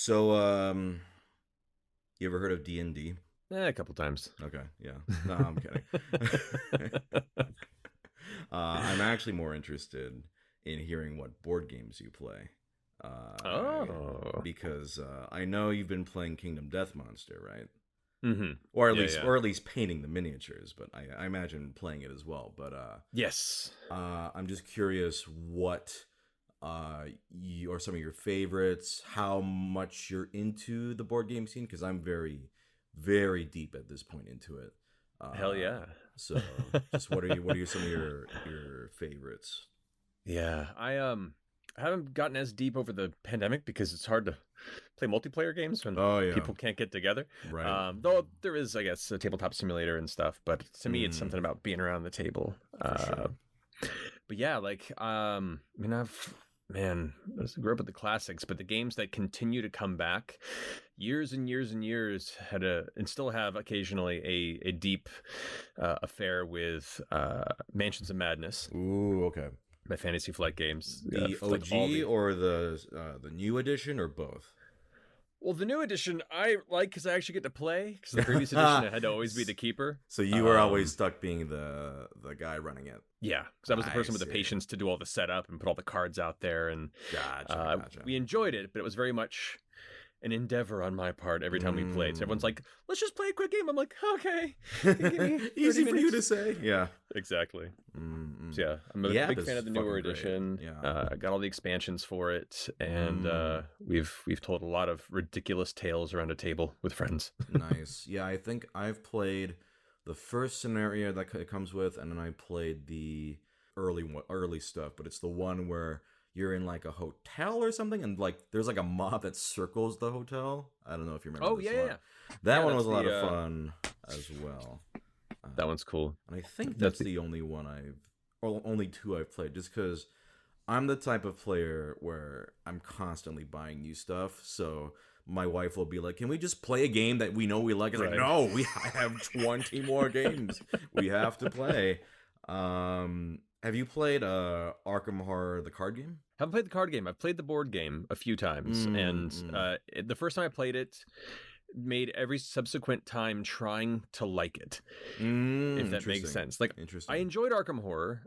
So, you ever heard of D&D? A couple times. Okay, yeah. No, I'm kidding. I'm actually more interested in hearing what board games you play. Uh, Oh. because I know you've been playing Kingdom Death Monster, right? Mm-hmm. Or at Yeah, least, yeah. or at least painting the miniatures. But I imagine playing it as well. Yes. I'm just curious what you, or some of your favorites, how much you're into the board game scene, because I'm very, very deep at this point into it. Hell Uh, yeah. so just what are some of your favorites? Yeah. I haven't gotten as deep over the pandemic because it's hard to play multiplayer games when Oh yeah, people can't get together. right. Though there is, I guess, a tabletop simulator and stuff, but to me it's something Mm, about being around the table. for sure. But yeah, I mean, I grew up with the classics, but the games that continue to come back years and years and years and still have occasionally a deep affair with Mansions of Madness, Ooh, okay. my Fantasy Flight games. The Like all OG the or the new edition or both? Well, the new edition I like because I actually get to play. Because the previous edition I had to always be the keeper. So you were always stuck being the guy running it. Yeah, because I was the I person with the see. patience to do all the setup and put all the cards out there, and Gotcha. we enjoyed it. But it was very much an endeavor on my part every time we played. So everyone's Mm. like, "Let's just play a quick game." I'm like, "Okay, give me 30 Easy for you to minutes." say. Yeah. Exactly. Mm-mm. So yeah, I'm a Yeah, big this fan is of the newer fucking great. edition. Yeah. Got all the expansions for it, and Mm, we've told a lot of ridiculous tales around a table with friends. nice. Yeah, I think I've played the first scenario that it comes with, and then I played the early stuff. But it's the one where you're in like a hotel or something, and like there's like a mob that circles the hotel. I don't know if you remember Oh this yeah, yeah, one. yeah. That Yeah, one that's was a lot the of fun as well. that one's cool. And I think That's that's the the only one or only two I've played, just because I'm the type of player where I'm constantly buying new stuff. So my wife will be like, "Can we just play a game that we know we like?" It's like, right. "No, we have 20 more games we have to play." Have you played Arkham Horror, the card game? Haven't played the card game. I've played the board game a few times, Mm, and mm, the first time I played it, made every subsequent time trying to like it, if that makes interesting. sense. Like I Interesting. enjoyed Arkham Horror,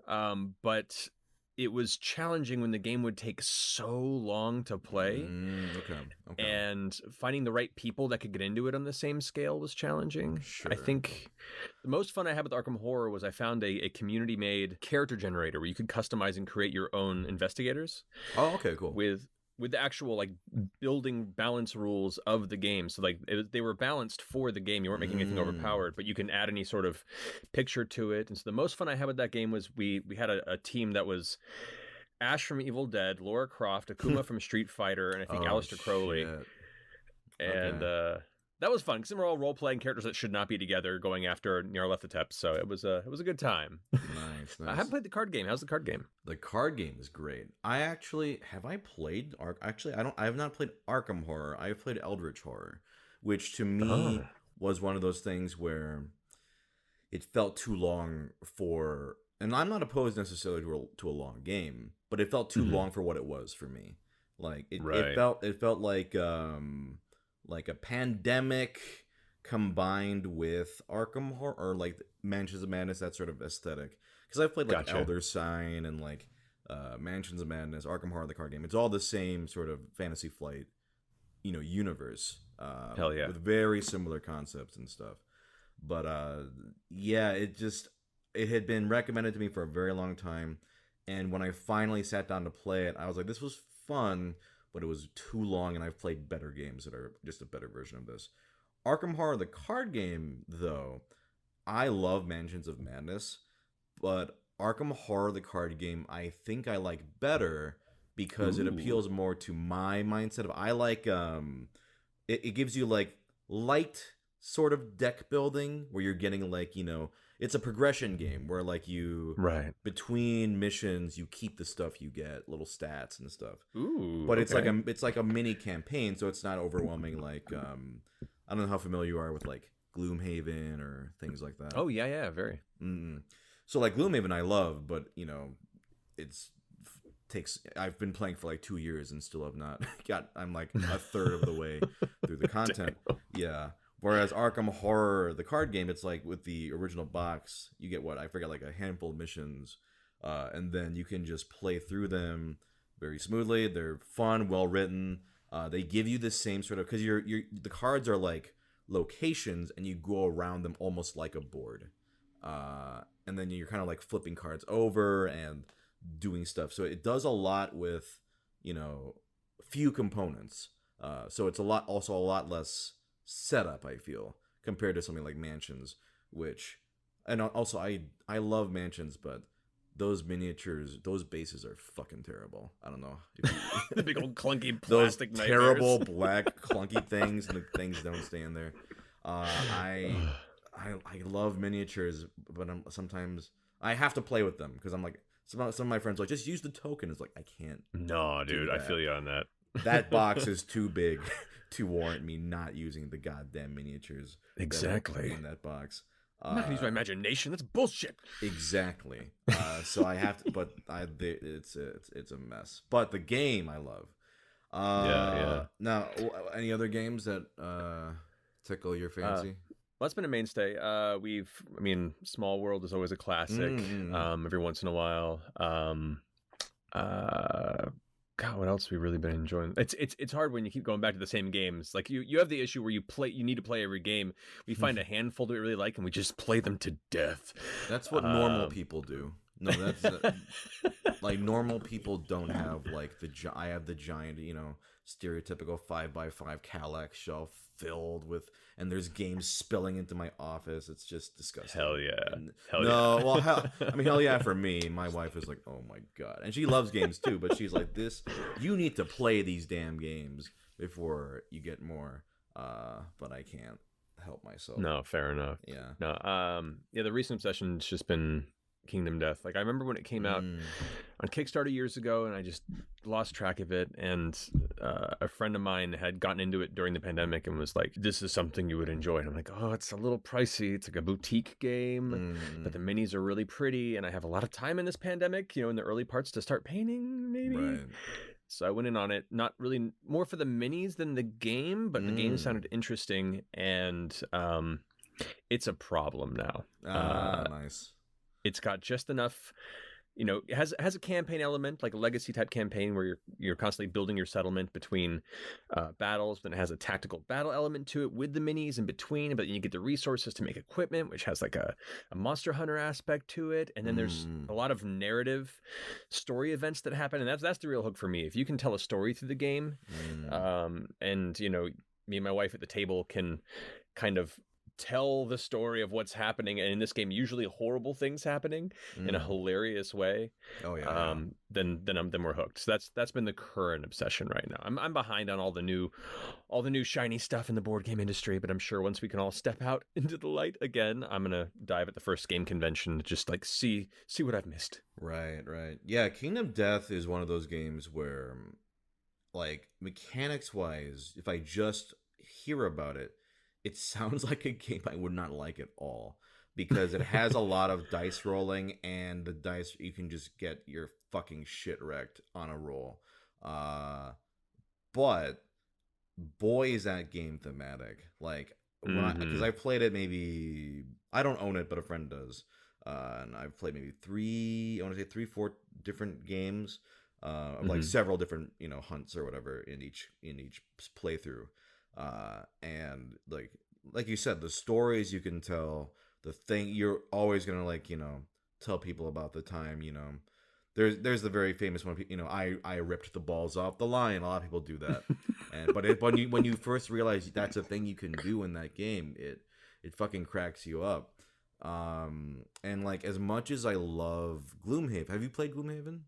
but it was challenging when the game would take so long to play, Okay. Okay. and finding the right people that could get into it on the same scale was challenging. I Sure. think the most fun I had with Arkham Horror was I found a community made character generator where you could customize and create your own investigators Oh, okay, cool. with the actual like building balance rules of the game. So like they were balanced for the game. You weren't making anything Mm. overpowered, but you can add any sort of picture to it. And so the most fun I had with that game was we had a team that was Ash from Evil Dead, Laura Croft, Akuma from Street Fighter, and I think Oh Aleister Crowley. shit. And Okay. that was fun because we're all role playing characters that should not be together, going after Nyarlathotep. So it was a good time. Nice, I haven't nice. played the card game. How's the card game? The card game is great. I actually have I played Ark. Actually, I have not played Arkham Horror. I've played Eldritch Horror, which to Oh, me was one of those things where it felt too long for. And I'm not opposed necessarily to a long game, but it felt too hmm, long for what it was for me. Like it right. felt like a pandemic combined with Arkham Horror or like Mansions of Madness, that sort of aesthetic. Because I've played like Gotcha. Elder Sign and like Mansions of Madness, Arkham Horror, the card game. It's all the same sort of Fantasy Flight, universe, Hell yeah. with very similar concepts and stuff. But yeah, it had been recommended to me for a very long time, and when I finally sat down to play it, I was like, this was fun, but it was too long, and I've played better games that are just a better version of this. Arkham Horror, the card game, though, I love Mansions of Madness, but Arkham Horror, the card game, I think I like better because it Ooh. appeals more to my mindset of I like it gives you like light sort of deck building where you're getting like, it's a progression game where like you Right. between missions you keep the stuff you get, little stats and stuff. Ooh. But Okay. it's like a mini campaign, so it's not overwhelming like I don't know how familiar you are with like Gloomhaven or things like that. Oh yeah, yeah. Very. Mm. So like Gloomhaven I love, but it's takes. I've been playing for like 2 years and still have not got. I'm like a third of the way through the content. Yeah. Whereas Arkham Horror, the card game, it's like with the original box, you get what I forget, like a handful of missions, and then you can just play through them very smoothly. They're fun, well written. They give you the same sort of because the cards are like locations, and you go around them almost like a board, and then you're kind of like flipping cards over and doing stuff. So it does a lot with few components. So it's a lot less setup, I feel, compared to something like Mansions, and also I love Mansions, but those miniatures, those bases are fucking terrible. I don't know. The big old clunky Those plastic terrible black clunky things, and the things don't stay in there. I love miniatures, but sometimes I have to play with them because I'm like some of my friends are like, just use the token. It's like I can't. No, dude, I feel you on that. That box is too big to warrant me not using the goddamn miniatures. Exactly. In that box. I'm not gonna use my imagination. That's bullshit. Exactly. So I have to, but it's a mess. But the game I love. Yeah. Now, any other games that tickle your fancy? Well, that's been a mainstay. Small World is always a classic. Every once in a while. God, what else have we really been enjoying? It's hard when you keep going back to the same games. Like you have the issue where you need to play every game. We find a handful that we really like and we just play them to death. That's what normal people do. No, that's like normal people don't have like I have the giant, stereotypical 5x5 Kallax shelf filled with, and there's games spilling into my office. It's just disgusting. Hell yeah. Well, hell yeah for me. My wife is like, oh my God. And she loves games too, but she's like, you need to play these damn games before you get more. But I can't help myself. No, fair enough. Yeah. No, the recent obsession's just been Kingdom Death. Like I remember when it came out on Kickstarter years ago, and I just lost track of it. And a friend of mine had gotten into it during the pandemic and was like, "This is something you would enjoy." And I'm like, "Oh, it's a little pricey. It's like a boutique game, but the minis are really pretty, and I have a lot of time in this pandemic, in the early parts to start painting, maybe." Right. So I went in on it, not really more for the minis than the game, but the game sounded interesting, and it's a problem now. Nice. It's got just enough, it has a campaign element, like a legacy type campaign where you're constantly building your settlement between battles. Then it has a tactical battle element to it with the minis in between, but you get the resources to make equipment, which has like a monster hunter aspect to it. And then there's a lot of narrative story events that happen, and that's the real hook for me. If you can tell a story through the game, and me and my wife at the table can kind of tell the story of what's happening, and in this game usually horrible things happening in a hilarious way. Then we're hooked. So that's been the current obsession right now. I'm behind on all the new shiny stuff in the board game industry, but I'm sure once we can all step out into the light again, I'm gonna dive at the first game convention to just like see what I've missed. Right. Yeah, Kingdom Death is one of those games where, like, mechanics wise, if I just hear about it, it sounds like a game I would not like at all, because it has a lot of dice rolling, and the dice, you can just get your fucking shit wrecked on a roll. But boy, is that game thematic. Like, because I played it, maybe, I don't own it, but a friend does. And I've played maybe 4 different games, of like several different, hunts or whatever in each playthrough. And like you said, the stories you can tell, the thing you're always gonna tell people about the time. There's the very famous one. I ripped the balls off the lion. A lot of people do that, but when you first realize that's a thing you can do in that game, it fucking cracks you up. And like, as much as I love Gloomhaven, have you played Gloomhaven?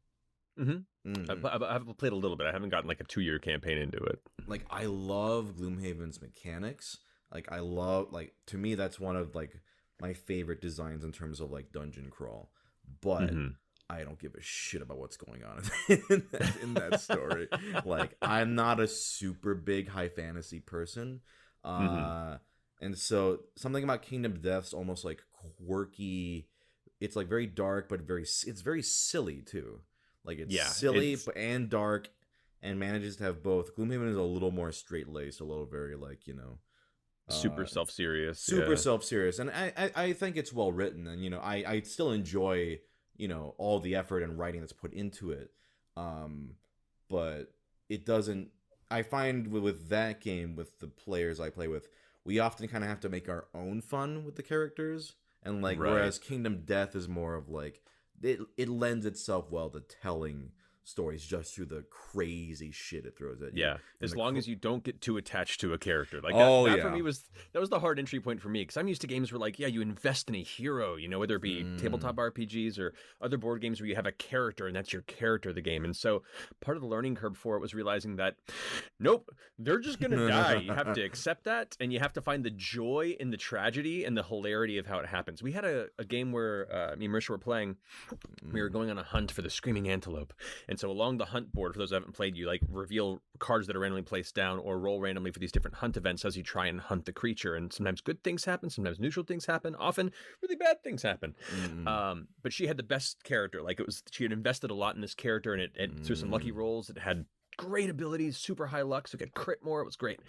I've played a little bit. I haven't gotten like a 2-year campaign into it. Like, I love Gloomhaven's mechanics. Like, to me, that's one of like my favorite designs in terms of like dungeon crawl. But I don't give a shit about what's going on in that story. Like, I'm not a super big high fantasy person. And so something about Kingdom Death's almost like quirky. It's like very dark, but it's very silly too. Like it's Yeah, silly and dark, and manages to have both. Gloomhaven is a little more straight laced, a little very like super self-serious. super Yeah. self serious, and I think it's well written, and I still enjoy all the effort and writing that's put into it, but it doesn't. I find with that game, with the players I play with, we often kind of have to make our own fun with the characters, and like Right. whereas Kingdom Death is more of like it lends itself well to telling stories just through the crazy shit it throws at you. Yeah, And as long as you don't get too attached to a character, like Oh, that for yeah. me was the hard entry point for me, because I'm used to games where like, yeah, you invest in a hero, whether it be tabletop RPGs or other board games where you have a character and that's your character of the game. And so part of the learning curve for it was realizing that nope, they're just gonna die. You have to accept that, and you have to find the joy in the tragedy and the hilarity of how it happens. We had a game where me and Mercer were playing. We were going on a hunt for the screaming antelope, and so along the hunt board, for those who haven't played, you like reveal cards that are randomly placed down or roll randomly for these different hunt events as you try and hunt the creature. And sometimes good things happen, sometimes neutral things happen, often really bad things happen. But she had the best character. Like she had invested a lot in this character, and it through some lucky rolls, it had great abilities, super high luck, so it could crit more. It was great.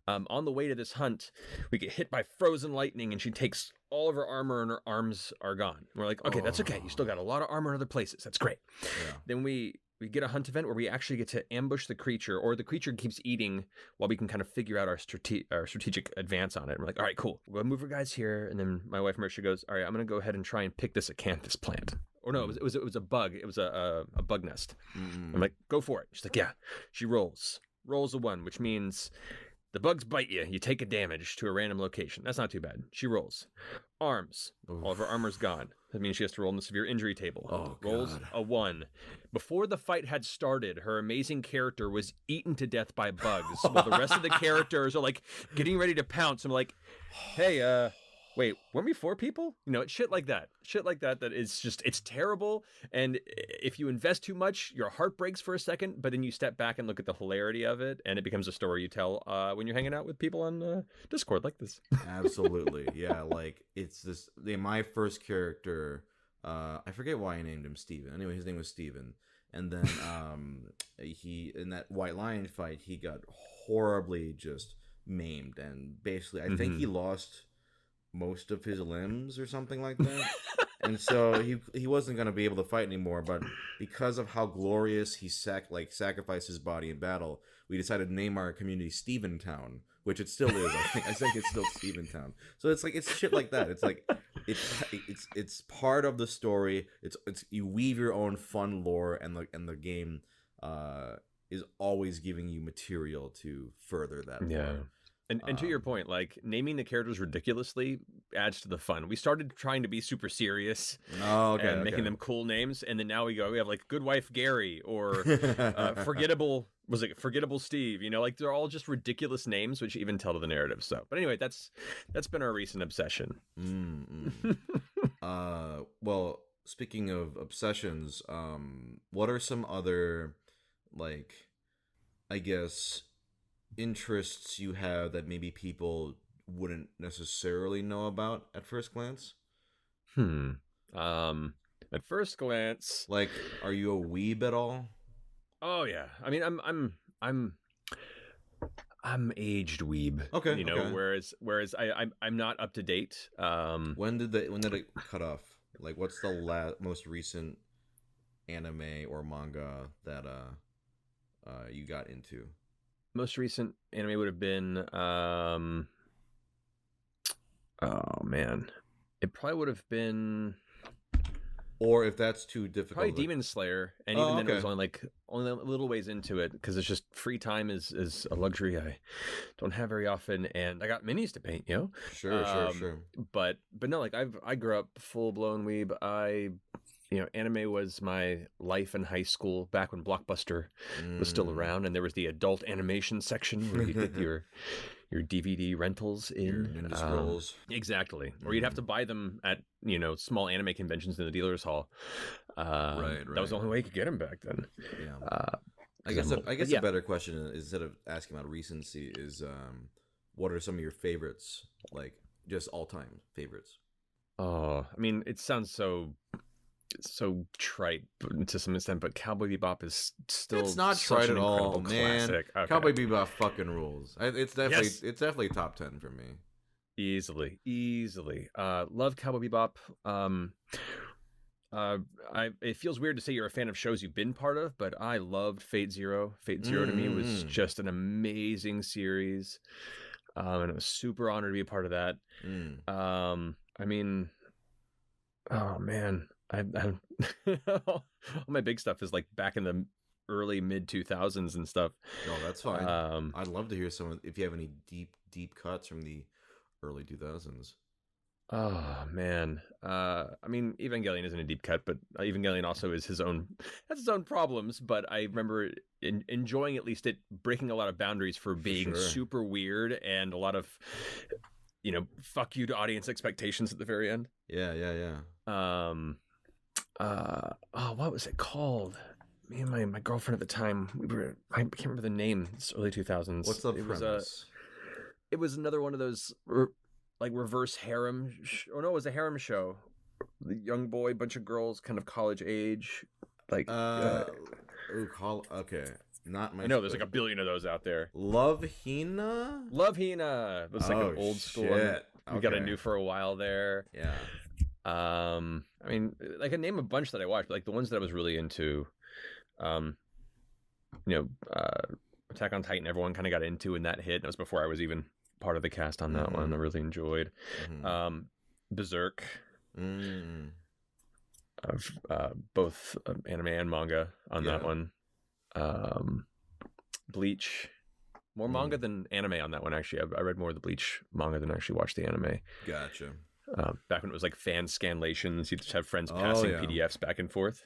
On the way to this hunt, we get hit by frozen lightning, and she takes all of her armor, and her arms are gone. And we're like, okay, that's okay. You still got a lot of armor in other places. That's great. Yeah. Then we get a hunt event where we actually get to ambush the creature, or the creature keeps eating while we can kind of figure out our strategic advance on it. And we're like, all right, cool. We'll move our guys here. And then my wife Marcia goes, all right, I'm going to go ahead and try and pick this acanthus plant. Or no, it was a bug. It was a bug nest. I'm like, go for it. She's like, yeah. She rolls a 1, which means the bugs bite you. You take a damage to a random location. That's not too bad. She rolls. Arms. Oof. All of her armor's gone. That means she has to roll in the severe injury table. Oh, Rolls God. a 1. Before the fight had started, her amazing character was eaten to death by bugs, while the rest of the characters are like getting ready to pounce. I'm like, hey, wait, weren't we 4 people? It's shit like that. That is just, it's terrible. And if you invest too much, your heart breaks for a second, but then you step back and look at the hilarity of it, and it becomes a story you tell when you're hanging out with people on Discord like this. Absolutely. Yeah, like it's this my first character, I forget why I named him Steven. Anyway, his name was Steven. And then he, in that White Lion fight, he got horribly just maimed, and basically I think he lost most of his limbs or something like that. And so he wasn't going to be able to fight anymore, but because of how glorious he sacrificed his body in battle, we decided to name our community Steventown, which it still is. I think it's still Steventown. So it's like, it's shit like that. It's like it's part of the story. It's you weave your own fun lore, and the game is always giving you material to further that lore. And to your point, like naming the characters ridiculously adds to the fun. We started trying to be super serious and making them cool names, and then now we have like Good Wife Gary or Forgettable Steve. Like they're all just ridiculous names, which even tell to the narrative. So, but anyway, that's been our recent obsession. Well, speaking of obsessions, what are some other, like, I guess, interests you have that maybe people wouldn't necessarily know about at first glance? At first glance, like, are you a weeb at all? Oh yeah, I mean, I'm aged weeb. Okay. Whereas I'm not up to date. When did it cut off? Like, what's the most recent anime or manga that you got into? Most recent anime would have been oh man, it probably would have been, or if that's too difficult, probably Demon Slayer. And even then it was only a little ways into it, because it's just free time is a luxury I don't have very often, and I got minis to paint, Sure. But no, like I grew up full blown weeb. Anime was my life in high school, back when Blockbuster was still around, and there was the adult animation section where you get your DVD rentals in. Your Ninja Scrolls. Exactly. Or you'd have to buy them at, small anime conventions in the dealer's hall. Right. That was the only way you could get them back then. Yeah. I guess a better question, instead of asking about recency, is what are some of your favorites, like just all-time favorites? Oh, I mean, it sounds so so trite to some extent, but Cowboy Bebop is still It's not such trite an at all, incredible man. classic. Okay. Cowboy Bebop fucking rules. Yes. It's definitely top 10 for me. Easily. Love Cowboy Bebop. It feels weird to say you're a fan of shows you've been part of, but I loved Fate Zero. Fate Zero to me was just an amazing series, and I was super honored to be a part of that. I mean, oh man, I all my big stuff is like back in the early mid 2000s and stuff. No, that's fine. I'd love to hear if you have any deep cuts from the early 2000s. Oh man, I mean, Evangelion isn't a deep cut, but Evangelion also has its own problems. But I remember enjoying at least it breaking a lot of boundaries for being super weird and a lot of, fuck you to audience expectations at the very end. Yeah. What was it called? Me and my girlfriend at the time, I can't remember the name. It's early 2000s. What's the premise? It was another one of those like reverse harem. It was a harem show. The young boy, bunch of girls, kind of college age. Like, okay. Not my. I know there's like a billion of those out there. Love Hina. It was like an old school one. We got a new for a while there. Yeah. I mean, like I name a bunch that I watched, but like the ones that I was really into, Attack on Titan, everyone kind of got into, and that hit. And it was before I was even part of the cast on that one. I really enjoyed. Berserk. Both anime and manga on that one. Bleach. More manga than anime on that one, actually. I read more of the Bleach manga than actually watched the anime. Gotcha. Back when it was like fan scanlations, you'd just have friends passing PDFs back and forth.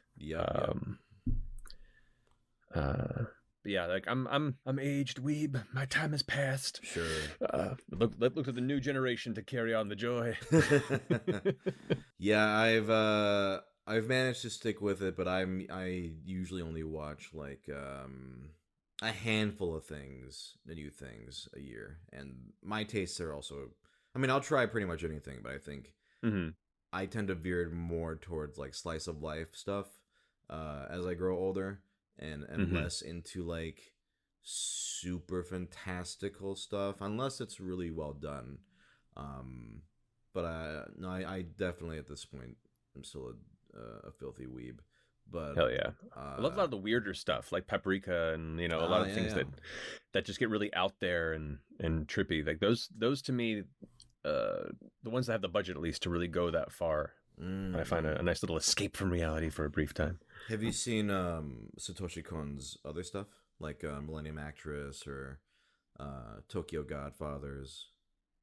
Yeah, like I'm aged weeb. My time has passed. Sure. Look to the new generation to carry on the joy. Yeah, I've managed to stick with it, but I usually only watch like a handful of things, the new things a year, and my tastes are also. I mean, I'll try pretty much anything, but I think I tend to veer more towards like slice of life stuff as I grow older, and less into like super fantastical stuff, unless it's really well done. But I definitely at this point I'm still a filthy weeb. But hell yeah, I love a lot of the weirder stuff like Paprika and a lot of things that just get really out there and trippy. Like those to me. The ones that have the budget at least to really go that far, I find a nice little escape from reality for a brief time. Have you seen Satoshi Kon's other stuff like Millennium Actress or Tokyo Godfathers?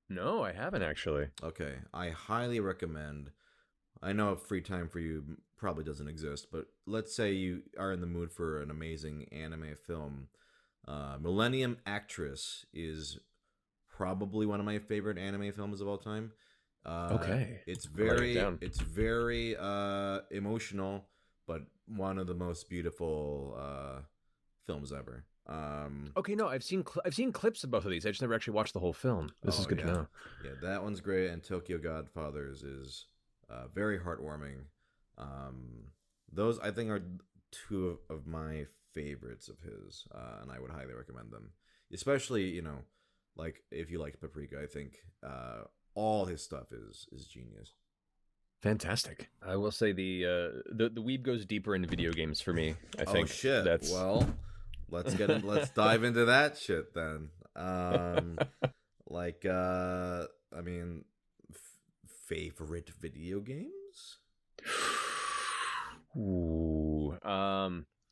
No, I haven't actually. Okay, I highly recommend. I know free time for you probably doesn't exist, but let's say you are in the mood for an amazing anime film. Millennium Actress is probably one of my favorite anime films of all time. Okay. It's very emotional, but one of the most beautiful films ever. Okay, no, I've seen clips of both of these. I just never actually watched the whole film. This is good to know. Yeah, that one's great, and Tokyo Godfathers is very heartwarming. Those I think are two of my favorites of his, and I would highly recommend them. Especially, like if you like Paprika, I think all his stuff is genius. Fantastic. I will say the weeb goes deeper into video games for me. I think. Oh shit! That's... Well, let's dive into that shit then. I mean, favorite video games? Ooh.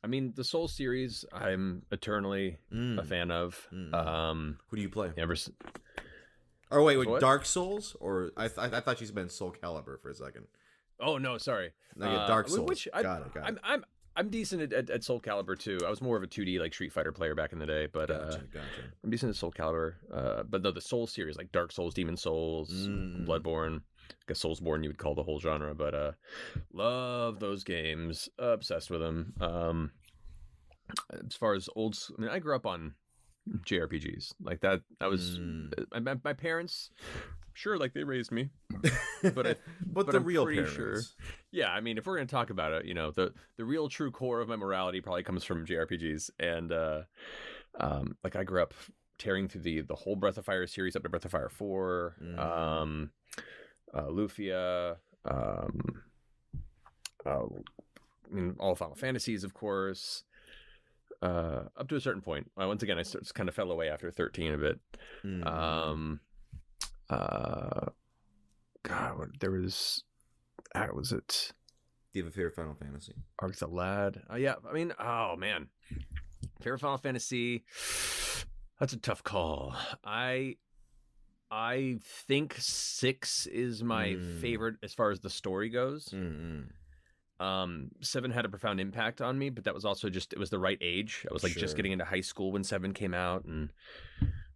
I mean, the Soul series, I'm eternally a fan of. Who do you play? Oh, wait, Dark Souls? Or I thought you meant Soul Calibur for a second. Oh no, sorry. No, Dark Souls. Got it. I'm decent at Soul Calibur too. I was more of a 2D like Street Fighter player back in the day, but gotcha. I'm decent at Soul Calibur. But no, the Soul series, like Dark Souls, Demon Souls, Bloodborne. I guess Soulsborne you would call the whole genre, but love those games. Obsessed with them. As far as I grew up on JRPGs. Like that was my parents. Sure, like they raised me, but but but the I'm real pretty parents. sure. Yeah, I mean, if we're gonna talk about it, the real true core of my morality probably comes from JRPGs, and like I grew up tearing through the whole Breath of Fire series up to Breath of Fire 4, Lufia, I mean, all Final Fantasies, of course, up to a certain point. Once again, I just kind of fell away after 13 a bit. God, there was, how was it? Do you have a favorite Final Fantasy? Arc the Lad. Yeah, I mean, oh man, favorite Final Fantasy. That's a tough call. I think 6 is my favorite as far as the story goes. 7 had a profound impact on me, but that was also just, it was the right age. I was like just getting into high school when 7 came out, and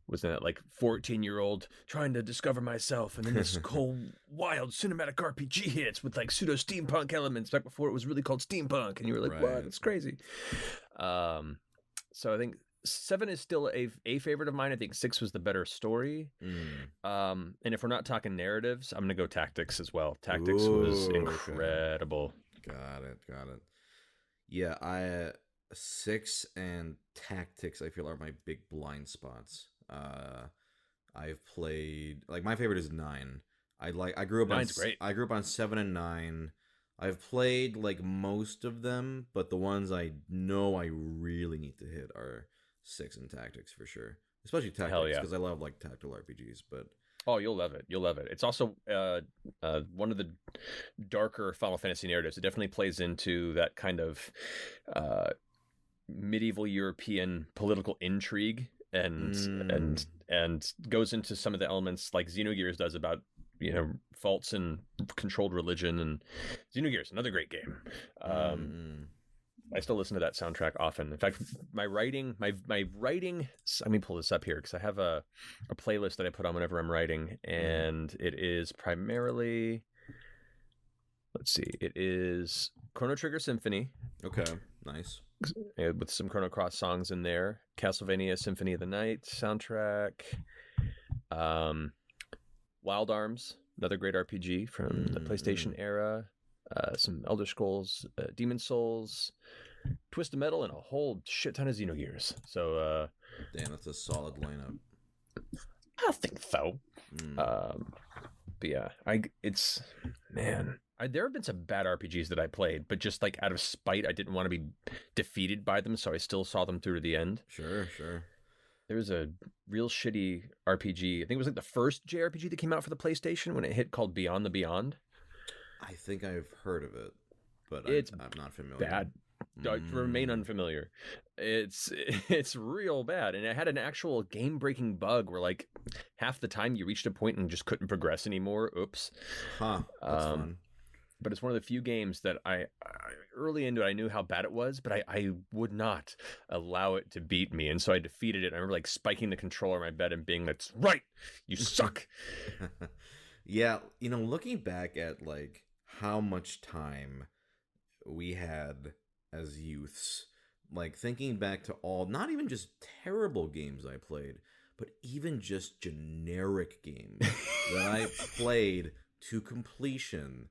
was that like 14-year-old trying to discover myself, and then this whole wild cinematic RPG hits with like pseudo steampunk elements back before it was really called steampunk, and you were like, what? It's crazy. So I think 7 is still a favorite of mine. I think 6 was the better story. And if we're not talking narratives, I'm gonna go Tactics as well. Tactics was incredible. Got it. Yeah, 6 and Tactics I feel are my big blind spots. I've played, like, my favorite is 9. I grew up 9's great. I grew up on 7 and 9. I've played like most of them, but the ones I know I really need to hit are 6 and Tactics for sure. Especially Tactics, because I love like tactical RPGs, but oh, you'll love it. You'll love it. It's also one of the darker Final Fantasy narratives. It definitely plays into that kind of medieval European political intrigue, and goes into some of the elements like Xenogears does about faults in controlled religion. And Xenogears, another great game. I still listen to that soundtrack often. In fact, my writing, let me pull this up here because I have a playlist that I put on whenever I'm writing, and it is primarily, let's see, it is Chrono Trigger Symphony. Okay, nice. With some Chrono Cross songs in there. Castlevania Symphony of the Night soundtrack. Wild Arms, another great RPG from the PlayStation era. Some Elder Scrolls, Demon Souls, Twisted Metal, and a whole shit ton of Xenogears. So, damn, that's a solid lineup. I think so. But yeah, there have been some bad RPGs that I played, but just like out of spite, I didn't want to be defeated by them, so I still saw them through to the end. Sure. There was a real shitty RPG. I think it was like the first JRPG that came out for the PlayStation when it hit, called Beyond the Beyond. I think I've heard of it, but I'm not familiar. Bad. Remain unfamiliar. It's real bad, and it had an actual game-breaking bug where like half the time you reached a point and just couldn't progress anymore. Oops. That's fun. But it's one of the few games that I early into it, I knew how bad it was, but I would not allow it to beat me, and so I defeated it. I remember like spiking the controller in my bed and being, "That's right, you suck." Yeah, looking back at like how much time we had as youths, like thinking back to all, not even just terrible games I played, but even just generic games that I played to completion,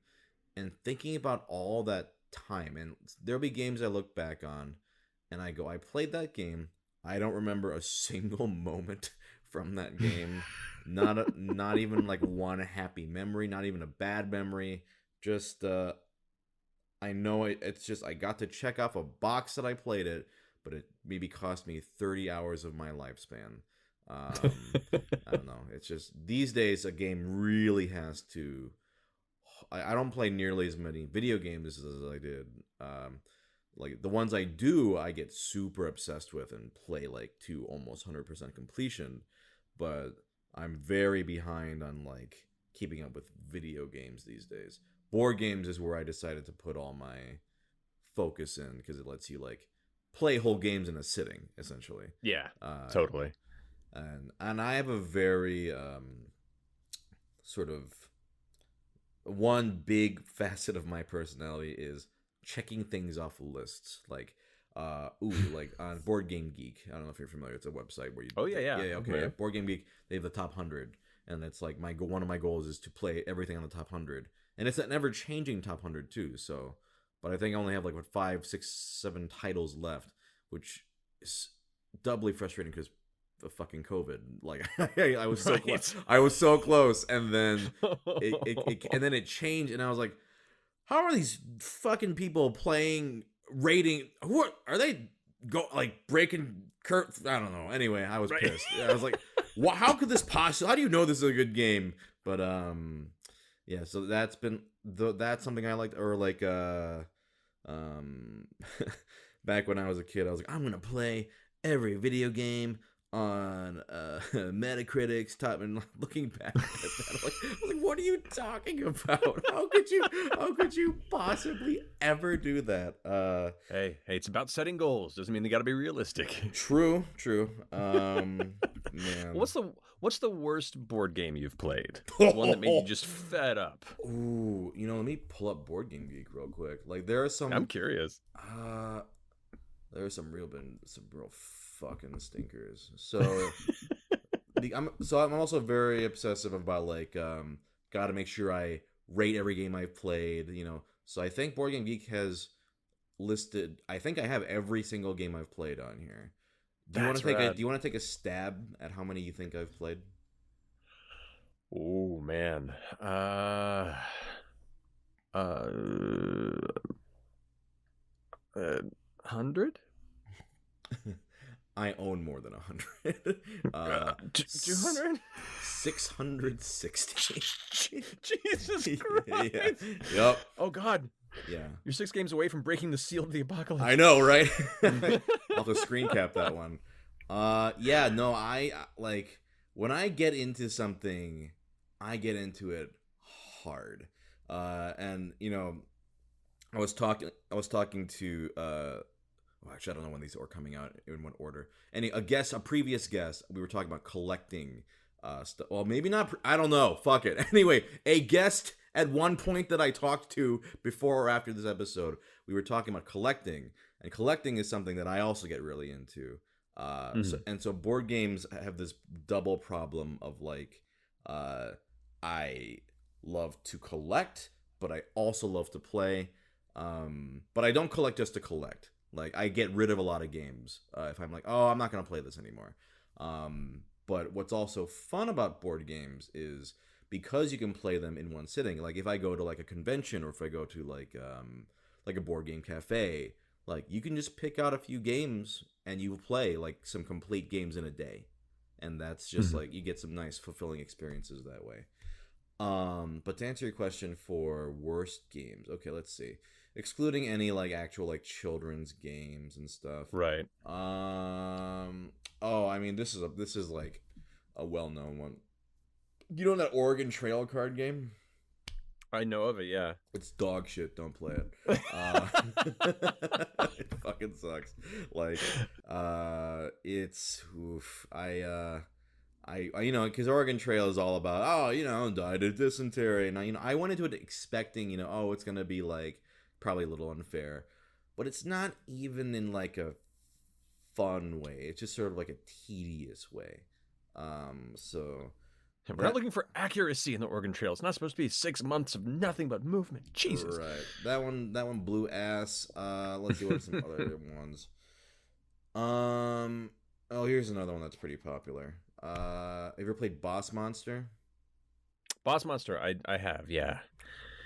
and thinking about all that time. And there'll be games I look back on and I go, I played that game, I don't remember a single moment from that game. Not even like one happy memory, not even a bad memory. Just I know it's just I got to check off a box that I played it, but it maybe cost me 30 hours of my lifespan. I don't know. It's just these days a game really has to. I don't play nearly as many video games as I did. Like the ones I do, I get super obsessed with and play like to almost 100% completion. But I'm very behind on like keeping up with video games these days. Board games is where I decided to put all my focus in because it lets you like play whole games in a sitting, essentially. Yeah, totally. And I have a very sort of one big facet of my personality is checking things off lists. Like Like on Board Game Geek. I don't know if you're familiar. It's a website where you. Oh yeah. Yeah. I'm Okay. familiar. Yeah. Board Game Geek. They have the top 100, and it's like one of my goals is to play everything on the top 100, and it's an ever changing top 100 too. So, but I think I only have like what 5, 6, 7 titles left, which is doubly frustrating because of fucking COVID. Like I was so close. I was so close, and then it changed, and I was like, how are these fucking people playing rating? Who are they breaking Kurt? I don't know. Anyway, I was pissed. I was like, how could this possibly? How do you know this is a good game? But yeah. So that's something I liked, or like back when I was a kid, I was like, I'm gonna play every video game on Metacritic's top, and looking back at that, I was like, what are you talking about? How could you possibly ever do that? Hey, it's about setting goals. Doesn't mean they got to be realistic. True. Man. What's the worst board game you've played? One that made you just fed up. Ooh, let me pull up Board Game Geek real quick. Like there are some. I'm curious. There are some real fucking stinkers. So I'm also very obsessive about like gotta make sure I rate every game I've played, So I think Board Game Geek has listed, I think I have every single game I've played on here. Do you want to take a stab at how many you think I've played? Oh man. 100? I own more than 100. 200? 660. Jesus Christ. Yeah. Yep. Oh God. Yeah. You're 6 games away from breaking the seal of the apocalypse. I know, right? I'll have to screen cap that one. Yeah, no, I like when I get into something, I get into it hard. And I was talking to actually I don't know when these are coming out in what order. A previous guest, we were talking about collecting stuff. Well, maybe not. I don't know. Fuck it. Anyway, a guest at one point that I talked to before or after this episode, we were talking about collecting, and collecting is something that I also get really into. So board games have this double problem of like, I love to collect, but I also love to play. But I don't collect just to collect. Like I get rid of a lot of games if I'm like, oh, I'm not gonna play this anymore. But what's also fun about board games is because you can play them in one sitting. Like if I go to like a convention, or if I go to like a board game cafe, like you can just pick out a few games and you play like some complete games in a day, and that's just like you get some nice fulfilling experiences that way. But to answer your question for worst games, okay, let's see. Excluding any like actual like children's games and stuff. Right. Oh, I mean this is like a well-known one. You know that Oregon Trail card game? I know of it, yeah. It's dog shit. Don't play it. It fucking sucks. Like, it's oof. I because Oregon Trail is all about died of dysentery, and I went into it expecting it's gonna be like probably a little unfair, but it's not even in like a fun way. It's just sort of like a tedious way. So. We're not looking for accuracy in the Oregon Trail. It's not supposed to be 6 months of nothing but movement. Jesus. Right. That one blew ass. Let's see what are some other ones. Oh, here's another one that's pretty popular. Have you ever played Boss Monster? Boss Monster, I have, yeah.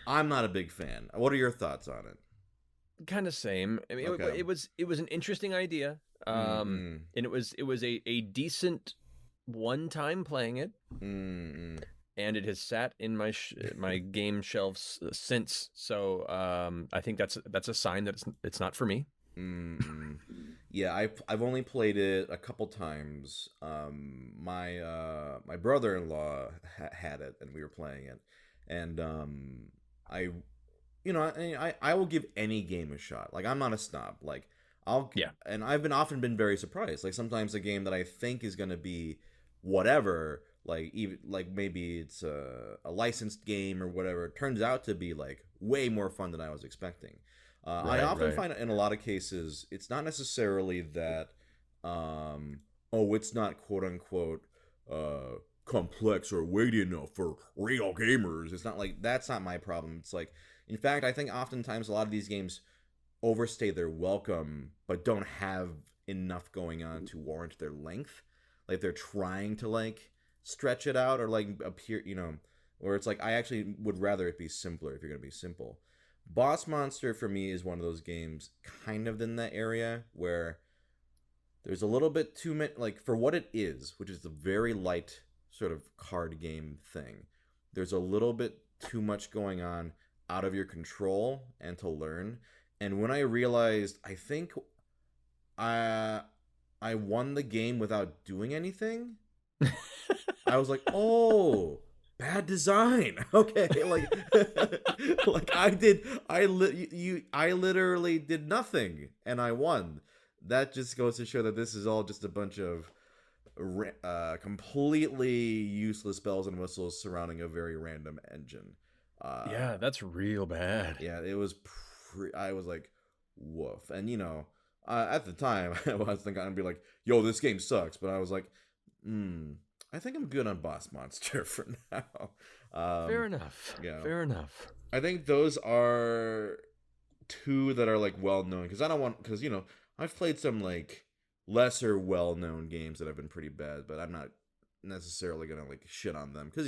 I'm not a big fan. What are your thoughts on it? Kind of same. I mean, Okay. it was an interesting idea. And it was a decent one time playing it, and it has sat in my game shelves since. So I think that's a sign that it's not for me. Yeah, I've only played it a couple times. My brother-in-law had it, and we were playing it, and I will give any game a shot. Like I'm not a snob. Like and I've often been very surprised. Like sometimes a game that I think is going to be whatever, like even like maybe it's a licensed game or whatever, it turns out to be like way more fun than I was expecting. I Right, often right. find in a lot of cases it's not necessarily that oh, it's not quote unquote complex or weighty enough for real gamers. It's not like that's not my problem. It's like, in fact, I think oftentimes a lot of these games overstay their welcome, but don't have enough going on to warrant their length. Like they're trying to like stretch it out or like appear, where it's like I actually would rather it be simpler if you're gonna be simple. Boss Monster for me is one of those games kind of in that area where there's a little bit too many, like for what it is, which is a very light sort of card game thing. There's a little bit too much going on out of your control and to learn. And when I realized, I think I I won the game without doing anything. I was like, oh, bad design. Okay, like, like I literally did nothing and I won. That just goes to show that this is all just a bunch of completely useless bells and whistles surrounding a very random engine. Yeah, that's real bad. Yeah, it was. I was like, woof. And at the time, I was thinking I'd be like, yo, this game sucks. But I was like, I think I'm good on Boss Monster for now. Fair enough. Yeah, Fair enough. I think those are two that are like well known because I don't want because I've played some like lesser well known games that have been pretty bad, but I'm not necessarily gonna like shit on them because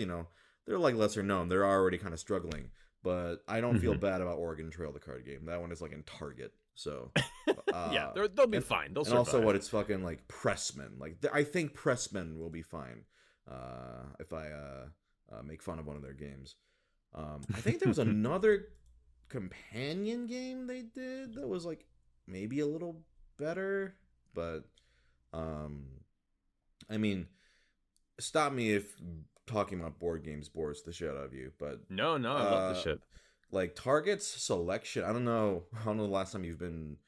they're like lesser known. They're already kind of struggling, but I don't feel bad about Oregon Trail, the card game. That one is like in Target, so Yeah, they'll be fine. They'll and survive. also what it's fucking like Pressman. Like I think Pressman will be fine if I make fun of one of their games. I think there was another companion game they did that was like maybe a little better, but I mean, stop me if talking about board games bores the shit out of you, but No, I love this shit. like Target's selection, I don't know the last time you've been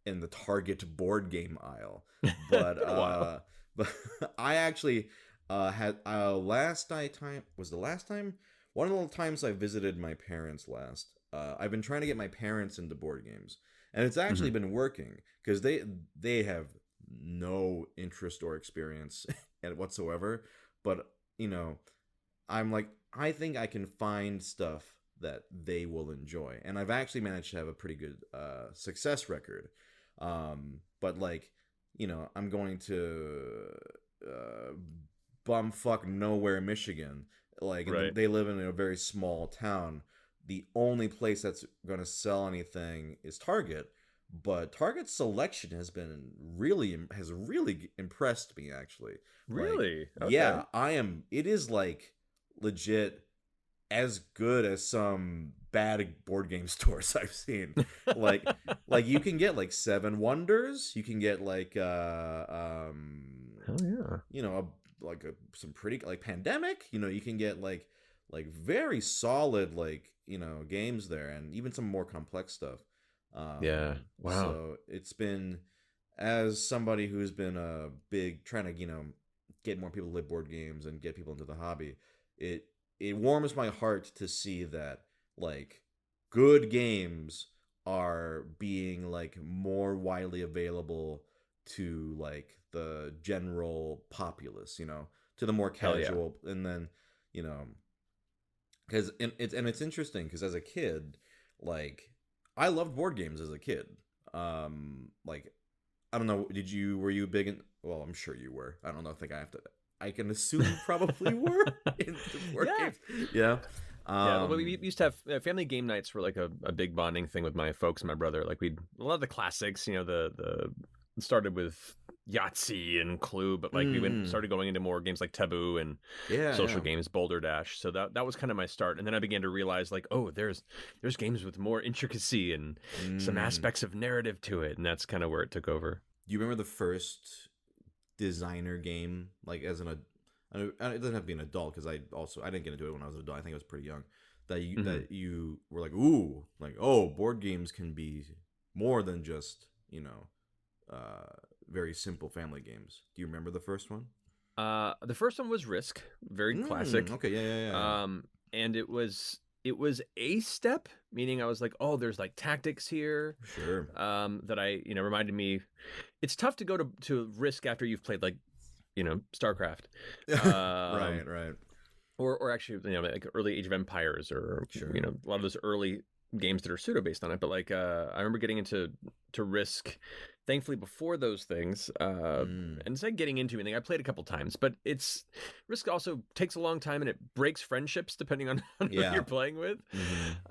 in the Target board game aisle, but Been a while. but I actually had last night time was the last time one of the times I visited my parents last. I've been trying to get my parents into board games, and it's actually been working because they have no interest or experience in it whatsoever. But I'm like, I think I can find stuff that they will enjoy, and I've actually managed to have a pretty good success record. But like, I'm going to bumfuck nowhere, Michigan. Like, Right. they live in a very small town. The only place that's going to sell anything is Target. But Target's selection has really impressed me actually. Like, Really? Okay. yeah, it is like legit as good as some bad board game stores I've seen. Like you can get like Seven Wonders, you can get like Hell yeah. some pretty like Pandemic, you can get like very solid like, games there and even some more complex stuff. Yeah. Wow. So it's been, as somebody who's been a big trying to get more people to play board games and get people into the hobby, it warms my heart to see that like good games are being like more widely available to like the general populace, to the more Hell yeah. casual, and then because it's interesting because as a kid, like I loved board games as a kid. Like I don't know, were you big in? Well, I'm sure you were. I don't know. I can assume you probably were into board Yeah. games. Yeah. Yeah, we used to have family game nights were like a big bonding thing with my folks and my brother. Like a lot of the classics, the started with Yahtzee and Clue, but like we started going into more games like Taboo and social games, Boulder Dash. So that was kind of my start, and then I began to realize like, oh, there's games with more intricacy and some aspects of narrative to it, and that's kind of where it took over. Do you remember the first designer game, like as it doesn't have to be an adult because I didn't get into it when I was an adult. I think I was pretty young. That you were like, ooh, like, oh, board games can be more than just very simple family games. Do you remember the first one? The first one was Risk, very classic. Okay, yeah. And it was it was a step, meaning I was like, oh, there's like tactics here. Sure. That reminded me. It's tough to go to Risk after you've played like, StarCraft. Right. Or actually, like early Age of Empires, or Sure. a lot of those early games that are pseudo based on it. But like, I remember getting into Risk, thankfully before those things, and instead getting into anything. I played a couple times, but Risk also takes a long time and it breaks friendships depending on who you're playing with.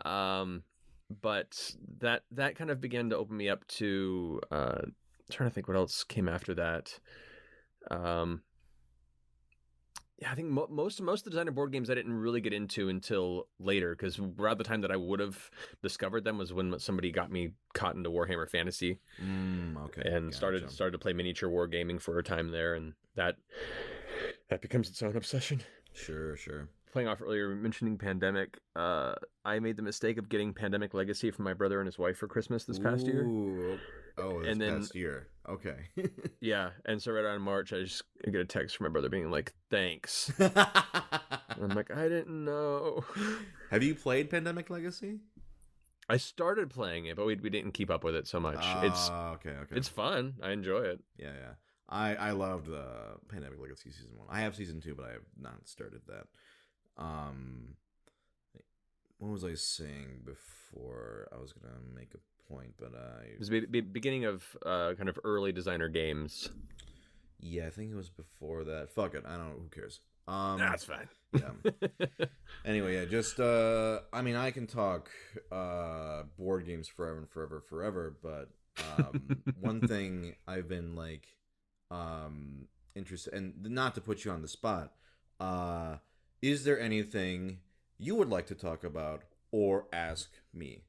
But that kind of began to open me up to trying to think what else came after that. Yeah, I think most of the designer board games I didn't really get into until later, because around the time that I would have discovered them was when somebody got me caught into Warhammer Fantasy. Okay. And started to play miniature wargaming for a time there, and that becomes its own obsession. Sure. Playing off earlier, mentioning Pandemic, I made the mistake of getting Pandemic Legacy from my brother and his wife for Christmas this past year. Oh, past year. Okay. Yeah, and so right around March, I just get a text from my brother being like, "Thanks." I'm like, I didn't know. Have you played Pandemic Legacy? I started playing it, but we didn't keep up with it so much. Okay. It's fun. I enjoy it. Yeah. I loved Pandemic Legacy Season 1. I have Season 2, but I have not started that. What was I saying before? I was gonna make a point, but it was the beginning of kind of early designer games. Yeah, I think it was before that. Fuck it, I don't know. Who cares? That's fine. Yeah. Anyway, yeah, just I mean, I can talk board games forever and forever, but one thing I've been like interested, and not to put you on the spot, is there anything you would like to talk about or ask me?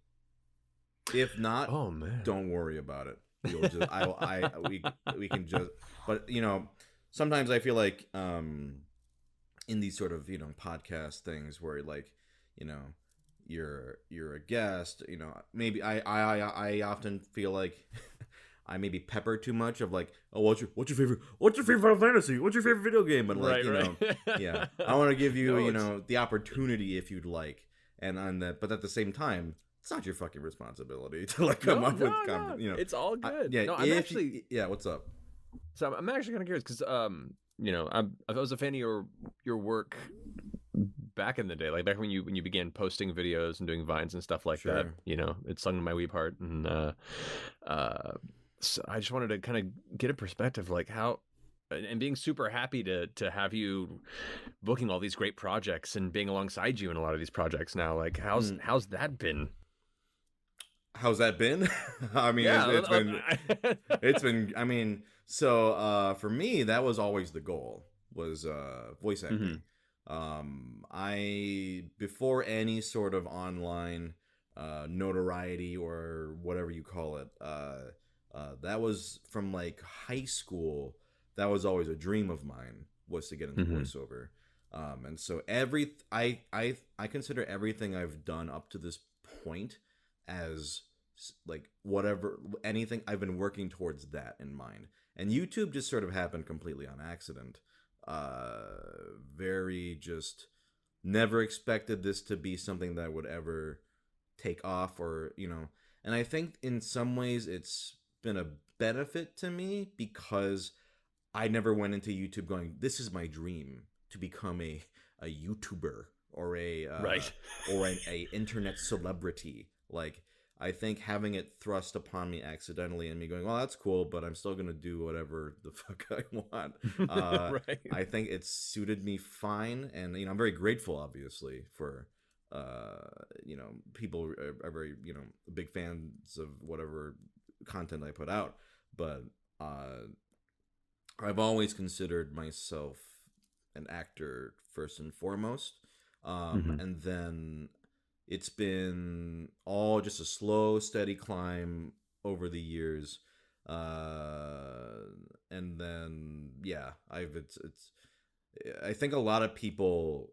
If not, oh man, don't worry about it. You'll just, we can just, but sometimes I feel like in these sort of podcast things where like you're a guest, maybe I often feel like I maybe pepper too much of like, oh, what's your favorite Final Fantasy? What's your favorite video game? But like, yeah, I want to give you, the opportunity if you'd like, and on that, but at the same time, it's not your fucking responsibility to like come up with, it's all good. I'm actually, what's up? So I'm actually kind of curious because, I was a fan of your work back in the day, like back when you began posting videos and doing vines and stuff like that. It sung to my wee part, and so I just wanted to kind of get a perspective, like how, and being super happy to have you booking all these great projects and being alongside you in a lot of these projects now. Like how's that been? How's that been? I mean, it's been. I mean, so for me, that was always the goal, was voice acting. I, before any sort of online notoriety or whatever you call it, that was from like high school. That was always a dream of mine, was to get into voiceover. And so I consider everything I've done up to this point as like anything I've been working towards that in mind. And YouTube just sort of happened completely on accident. Very just never expected this to be something that would ever take off, or and I think in some ways it's been a benefit to me because I never went into YouTube going, this is my dream to become a YouTuber or a internet celebrity. Like, I think having it thrust upon me accidentally and me going, well, that's cool, but I'm still going to do whatever the fuck I want. Right. I think it's suited me fine. And, I'm very grateful, obviously, for, people are very, big fans of whatever content I put out. But I've always considered myself an actor first and foremost. And then it's been all just a slow, steady climb over the years. And then, yeah, I think a lot of people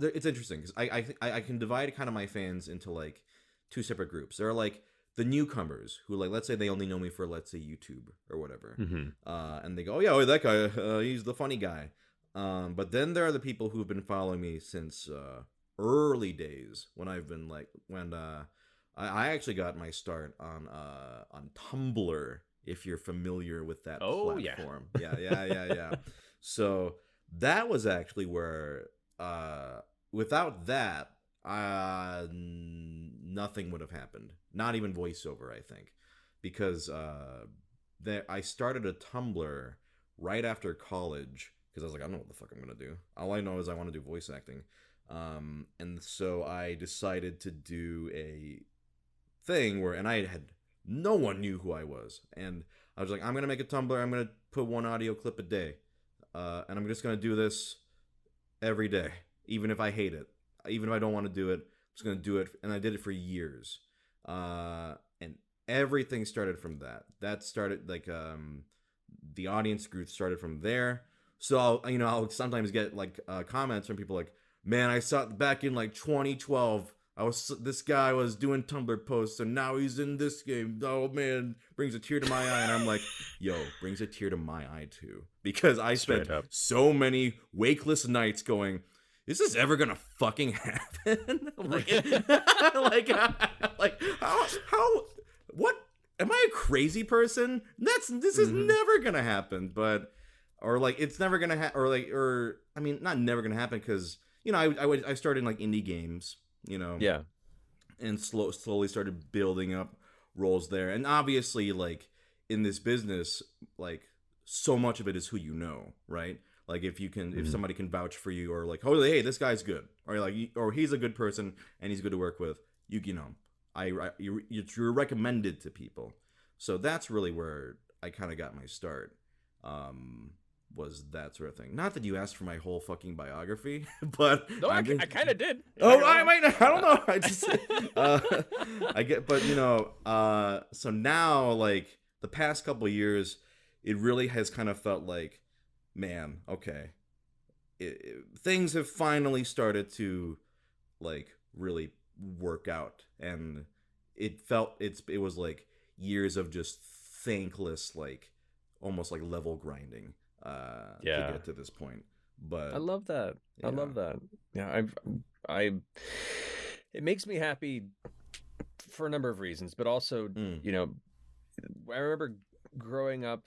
it's interesting because I can divide kind of my fans into like two separate groups. There are like the newcomers who, like, let's say they only know me for, let's say, YouTube or whatever. And they go, oh yeah, that guy, he's the funny guy. But then there are the people who've been following me since early days when I've been like when I actually got my start on Tumblr, if you're familiar with that Oh yeah. platform. Yeah. So that was actually where without that nothing would have happened. Not even voiceover, I think, because I started a Tumblr right after college because I was like, I don't know what the fuck I'm gonna do. All I know is I want to do voice acting. And so I decided to do a thing where, and I had no one knew who I was, and I was like, I'm gonna make a Tumblr. I'm gonna put one audio clip a day, and I'm just gonna do this every day, even if I hate it, even if I don't want to do it. I'm just gonna do it, and I did it for years, and everything started from that. That started like the audience growth started from there. So I'll sometimes get like comments from people like, man, I saw it back in like 2012. This guy was doing Tumblr posts, and now he's in this game. Oh man, brings a tear to my eye, and I'm like, yo, brings a tear to my eye too, because I spent so many wakeless nights going, is this ever gonna fucking happen? like how what? Am I a crazy person? This is never gonna happen. But or like it's never gonna happen, or I mean, not never gonna happen because I started in like indie games, Yeah. and slowly started building up roles there, and obviously like in this business, like so much of it is who you know, right? Like if somebody can vouch for you, or like, oh hey, this guy's good, or like, or he's a good person and he's good to work with, you're recommended to people. So that's really where I kind of got my start. Was that sort of thing. Not that you asked for my whole fucking biography, but no, I kind of did. Oh, I might. I don't know. I just I get, but so now like the past couple of years, it really has kind of felt like, man, okay, things have finally started to like really work out, and it was like years of just thankless, like almost like level grinding to get to this point. But I love that. Yeah. I love that. Yeah, it makes me happy for a number of reasons, but also, I remember growing up,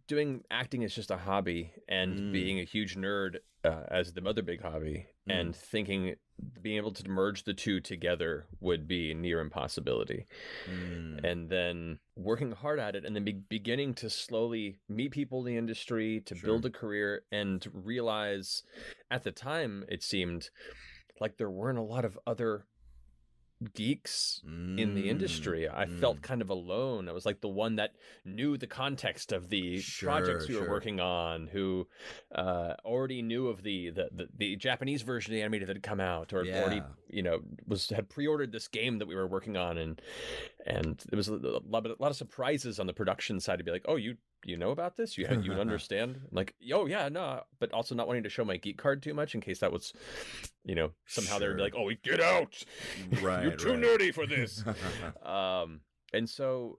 doing acting as just a hobby, and being a huge nerd as the other big hobby, and thinking being able to merge the two together would be a near impossibility. And then working hard at it, and then beginning to slowly meet people in the industry, to build a career, and realize at the time it seemed like there weren't a lot of other geeks in the industry. I felt kind of alone. I was like the one that knew the context of the projects we were working on, who already knew of the Japanese version of the animated that had come out, or already had pre-ordered this game that we were working on, and there was a lot of surprises on the production side to be like, oh, you know about this? You understand? I'm like, oh yeah, no, but also not wanting to show my geek card too much in case that was, somehow they'd be like, oh, get out, right? You're too nerdy for this. And so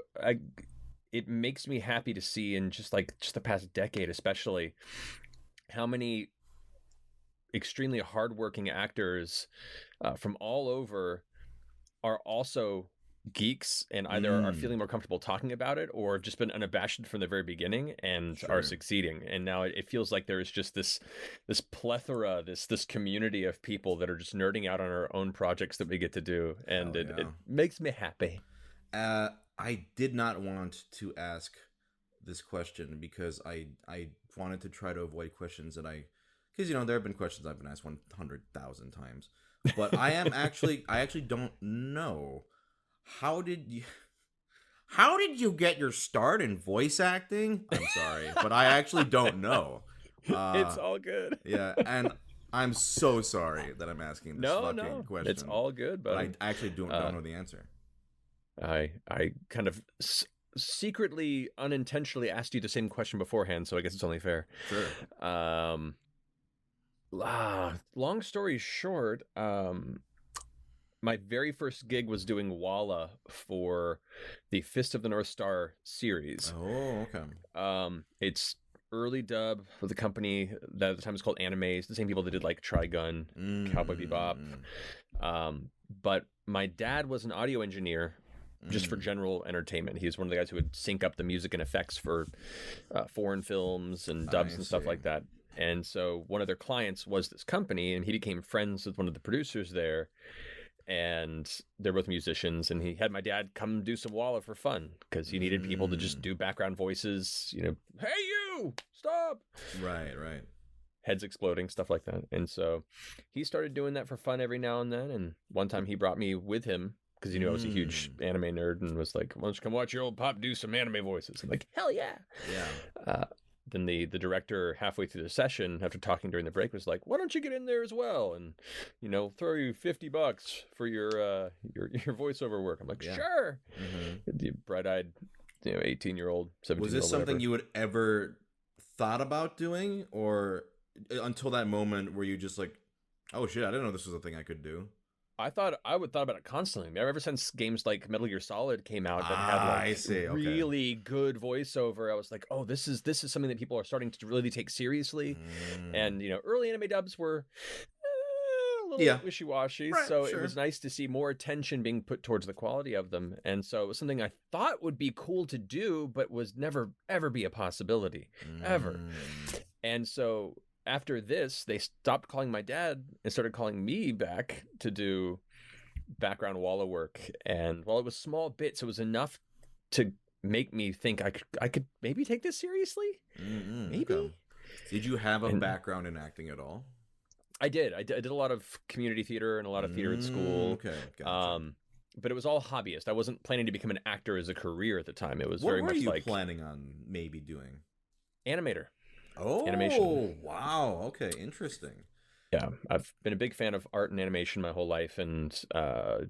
it makes me happy to see in just the past decade, especially, how many extremely hardworking actors from all over are also geeks, and either are feeling more comfortable talking about it, or have just been unabashed from the very beginning and are succeeding. And now it feels like there is just this plethora, this community of people that are just nerding out on our own projects that we get to do, and it makes me happy. I did not want to ask this question because I wanted to try to avoid questions that because there have been questions I've been asked 100,000 times, but I actually don't know. How did you get your start in voice acting? I'm sorry, but I actually don't know. It's all good. Yeah, and I'm so sorry that I'm asking this question. It's all good, but I actually don't know the answer. I kind of secretly, unintentionally asked you the same question beforehand, so I guess it's only fair. Sure. Long story short, my very first gig was doing Walla for the Fist of the North Star series. Oh, okay. It's early dub with a company that at the time was called Animes, the same people that did like Trigun, Cowboy Bebop. But my dad was an audio engineer just for general entertainment. He was one of the guys who would sync up the music and effects for foreign films and dubs and stuff like that. And so one of their clients was this company, and he became friends with one of the producers there. And they're both musicians, and he had my dad come do some Walla for fun because he needed people to just do background voices, you know, hey you, stop. Right. Heads exploding, stuff like that. And so he started doing that for fun every now and then. And one time he brought me with him because he knew I was a huge anime nerd and was like, why don't you come watch your old pop do some anime voices? I'm like, hell yeah. Then the director, halfway through the session, after talking during the break, was like, why don't you get in there as well? And, you know, throw you $50 for your voiceover work. I'm like, sure. The bright-eyed, you know, 18-year-old, 17-year-old. Was this something you would ever thought about doing, or until that moment where you just like, oh shit, I didn't know this was a thing I could do? I thought about it constantly. I mean, ever since games like Metal Gear Solid came out that had like really good voiceover, I was like, oh, this is something that people are starting to really take seriously. And you know, early anime dubs were a little wishy-washy, so it was nice to see more attention being put towards the quality of them. And so it was something I thought would be cool to do, but was never ever be a possibility ever. And so after this, they stopped calling my dad and started calling me back to do background Walla work. And while it was small bits, it was enough to make me think I could maybe take this seriously. Maybe. Okay. Did you have a background in acting at all? I did. I did a lot of community theater and a lot of theater at school. Okay. Gotcha. But it was all hobbyist. I wasn't planning to become an actor as a career at the time. It was what very were much you like planning on maybe doing? Animator. Oh, animation. Wow. Okay, interesting. Yeah, I've been a big fan of art and animation my whole life, and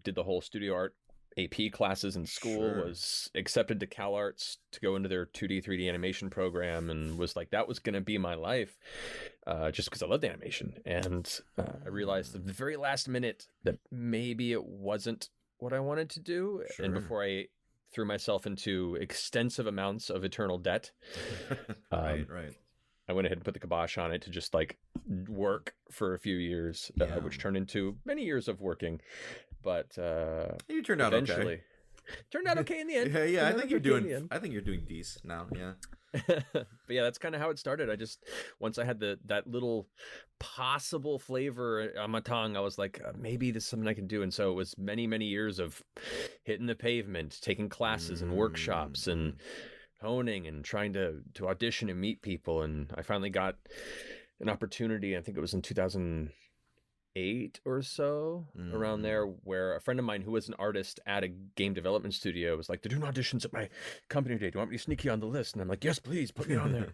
did the whole studio art AP classes in school, was accepted to CalArts to go into their 2D, 3D animation program, and was like, that was going to be my life, just because I loved animation. And I realized at the very last minute that maybe it wasn't what I wanted to do. And before I threw myself into extensive amounts of eternal debt, right. I went ahead and put the kibosh on it to just like work for a few years, which turned into many years of working. But you turned out okay. Turned out okay in the end. Yeah. I think you're doing decent now. Yeah. But yeah, that's kind of how it started. I just, once I had that little possible flavor on my tongue, I was like, maybe this is something I can do. And so it was many, many years of hitting the pavement, taking classes and workshops and honing and trying to audition and meet people. And I finally got an opportunity, I think it was in 2008 or so, around there, where a friend of mine who was an artist at a game development studio was like, they're doing auditions at my company today. Do you want me to sneak you on the list? And I'm like, yes, please, put me on there.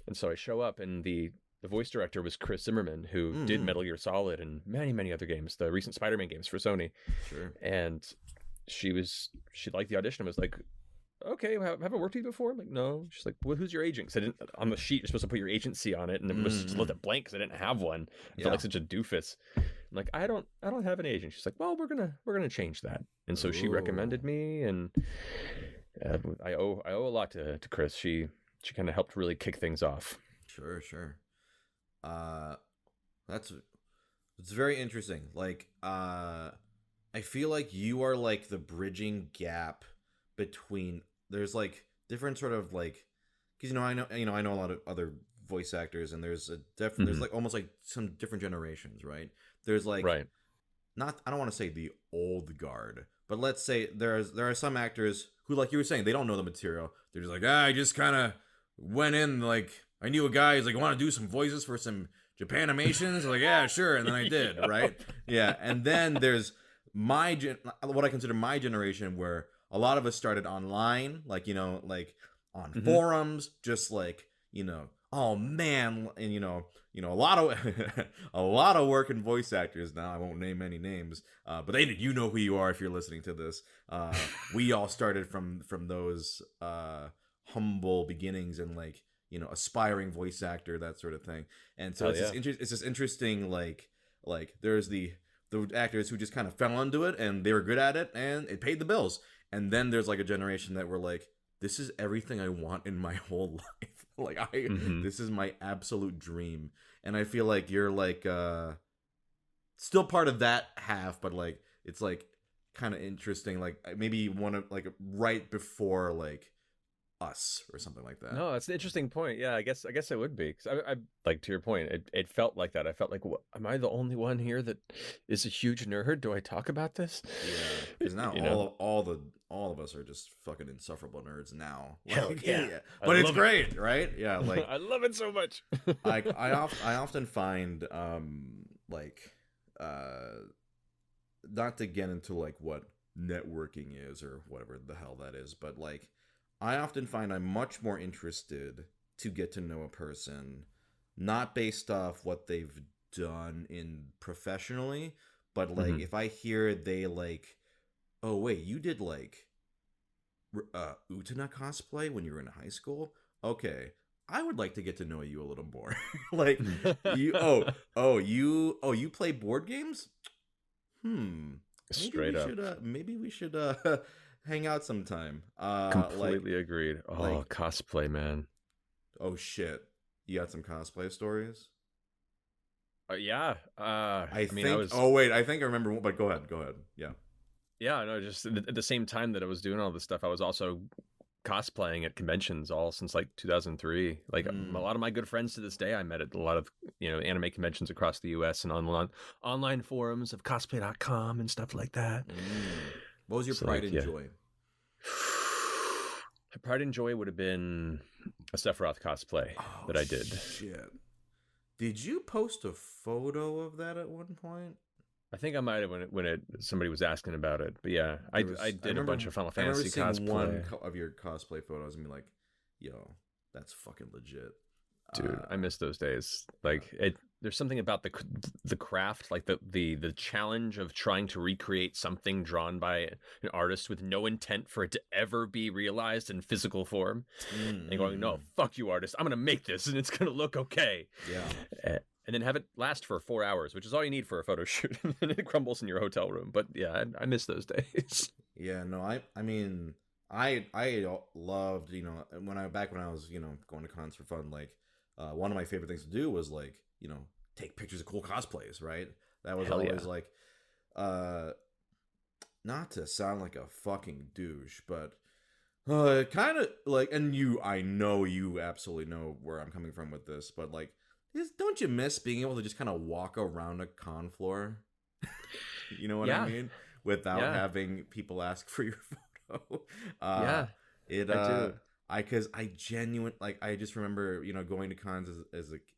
And so I show up, and the voice director was Chris Zimmerman, who did Metal Gear Solid and many, many other games, the recent Spider-Man games for Sony. And she liked the audition and was like, okay, haven't worked with you before? I'm like, no. She's like, well, who's your agent? Because I didn't, on the sheet, you're supposed to put your agency on it, and it was just left it blank because I didn't have one. I felt like such a doofus. I'm like, I don't have an agent. She's like, well, we're gonna change that. And so she recommended me, and I owe a lot to Chris. She kind of helped really kick things off. Sure. It's very interesting. Like, I feel like you are like the bridging gap between, there's like different sort of like, because I know a lot of other voice actors, and there's there's like almost like some different generations, right? There's like, not, I don't want to say the old guard, but let's say there are some actors who, like you were saying, they don't know the material. They're just like, I just kind of went in, like, I knew a guy who's like, want to do some voices for some Japan animations? Like, yeah, sure. And then I did, right? Yeah. And then there's what I consider my generation, where a lot of us started online, like, like on forums, just like, oh man, and a lot of work in voice actors now. I won't name any names, but you know who you are if you're listening to this. We all started from those humble beginnings, and like, aspiring voice actor, that sort of thing. And so it's this interesting, like there's the actors who just kind of fell into it and they were good at it and it paid the bills. And then there's like a generation that were like, this is everything I want in my whole life. Like Hmm. this is my absolute dream, and I feel like you're like still part of that half, but like it's like kind of interesting. Like maybe one of like right before like us or something like that. No, that's an interesting point. Yeah, I guess it would be, 'cause I like, to your point, it felt like that. I felt like, what, am I the only one here that is a huge nerd? Do I talk about this? Yeah, because now You know, all of us are just fucking insufferable nerds now. hell Like, yeah, yeah, I but it's love it. great, right? Yeah, like I love it so much. I often find like uh not to get into like what networking is or whatever the hell that is, but like I often find I'm much more interested to get to know a person not based off what they've done in professionally, but like Hmm. if I hear they like, oh wait, you did like Utana cosplay when you were in high school? Okay, I would like to get to know you a little more. Like you you play board games? Hmm. Straight up, Maybe we should hang out sometime. completely agreed. Oh, Like cosplay, man. oh shit. You got some cosplay stories? Yeah. I I mean, I think was, oh wait, I think I remember one, but go ahead, go ahead. Yeah. yeah, no, just at the same time that I was doing all this stuff, I was also cosplaying at conventions all since like 2003. Like, a Mm. lot of my good friends to this day I met at a lot of, anime conventions across the US and online forums of cosplay.com and stuff like that. Mm. What was your So pride like, and yeah. joy? My pride and joy would have been a Sephiroth cosplay Oh that I did. shit. Did you post a photo of that at one point? I think I might have when somebody was asking about it. But yeah, There I was did a bunch of Final I remember Fantasy seeing one cosplay. of your cosplay photos and be like, "Yo, that's fucking legit." Dude, I Uh, miss those days. yeah. Like, there's something about the craft, like the challenge of trying to recreate something drawn by an artist with no intent for it to ever be realized in physical form, and going, no, Mm. fuck you, artist, I'm gonna make this and it's gonna look okay. Yeah. And then have it last for 4 hours, which is all you need for a photo shoot, and then it crumbles in your hotel room. But yeah, I miss those days. Yeah, no, I mean, I loved, when I was, going to cons for fun, like one of my favorite things to do was like, take pictures of cool cosplays, right? That was Hell always yeah. like uh not to sound like a fucking douche, but kind of like, and I know you absolutely know where I'm coming from with this, but like don't you miss being able to just kind of walk around a con floor? You know what I Yeah, mean? Without yeah, having people ask for your photo. Uh yeah, it I do. cuz I genuine like I just remember, going to cons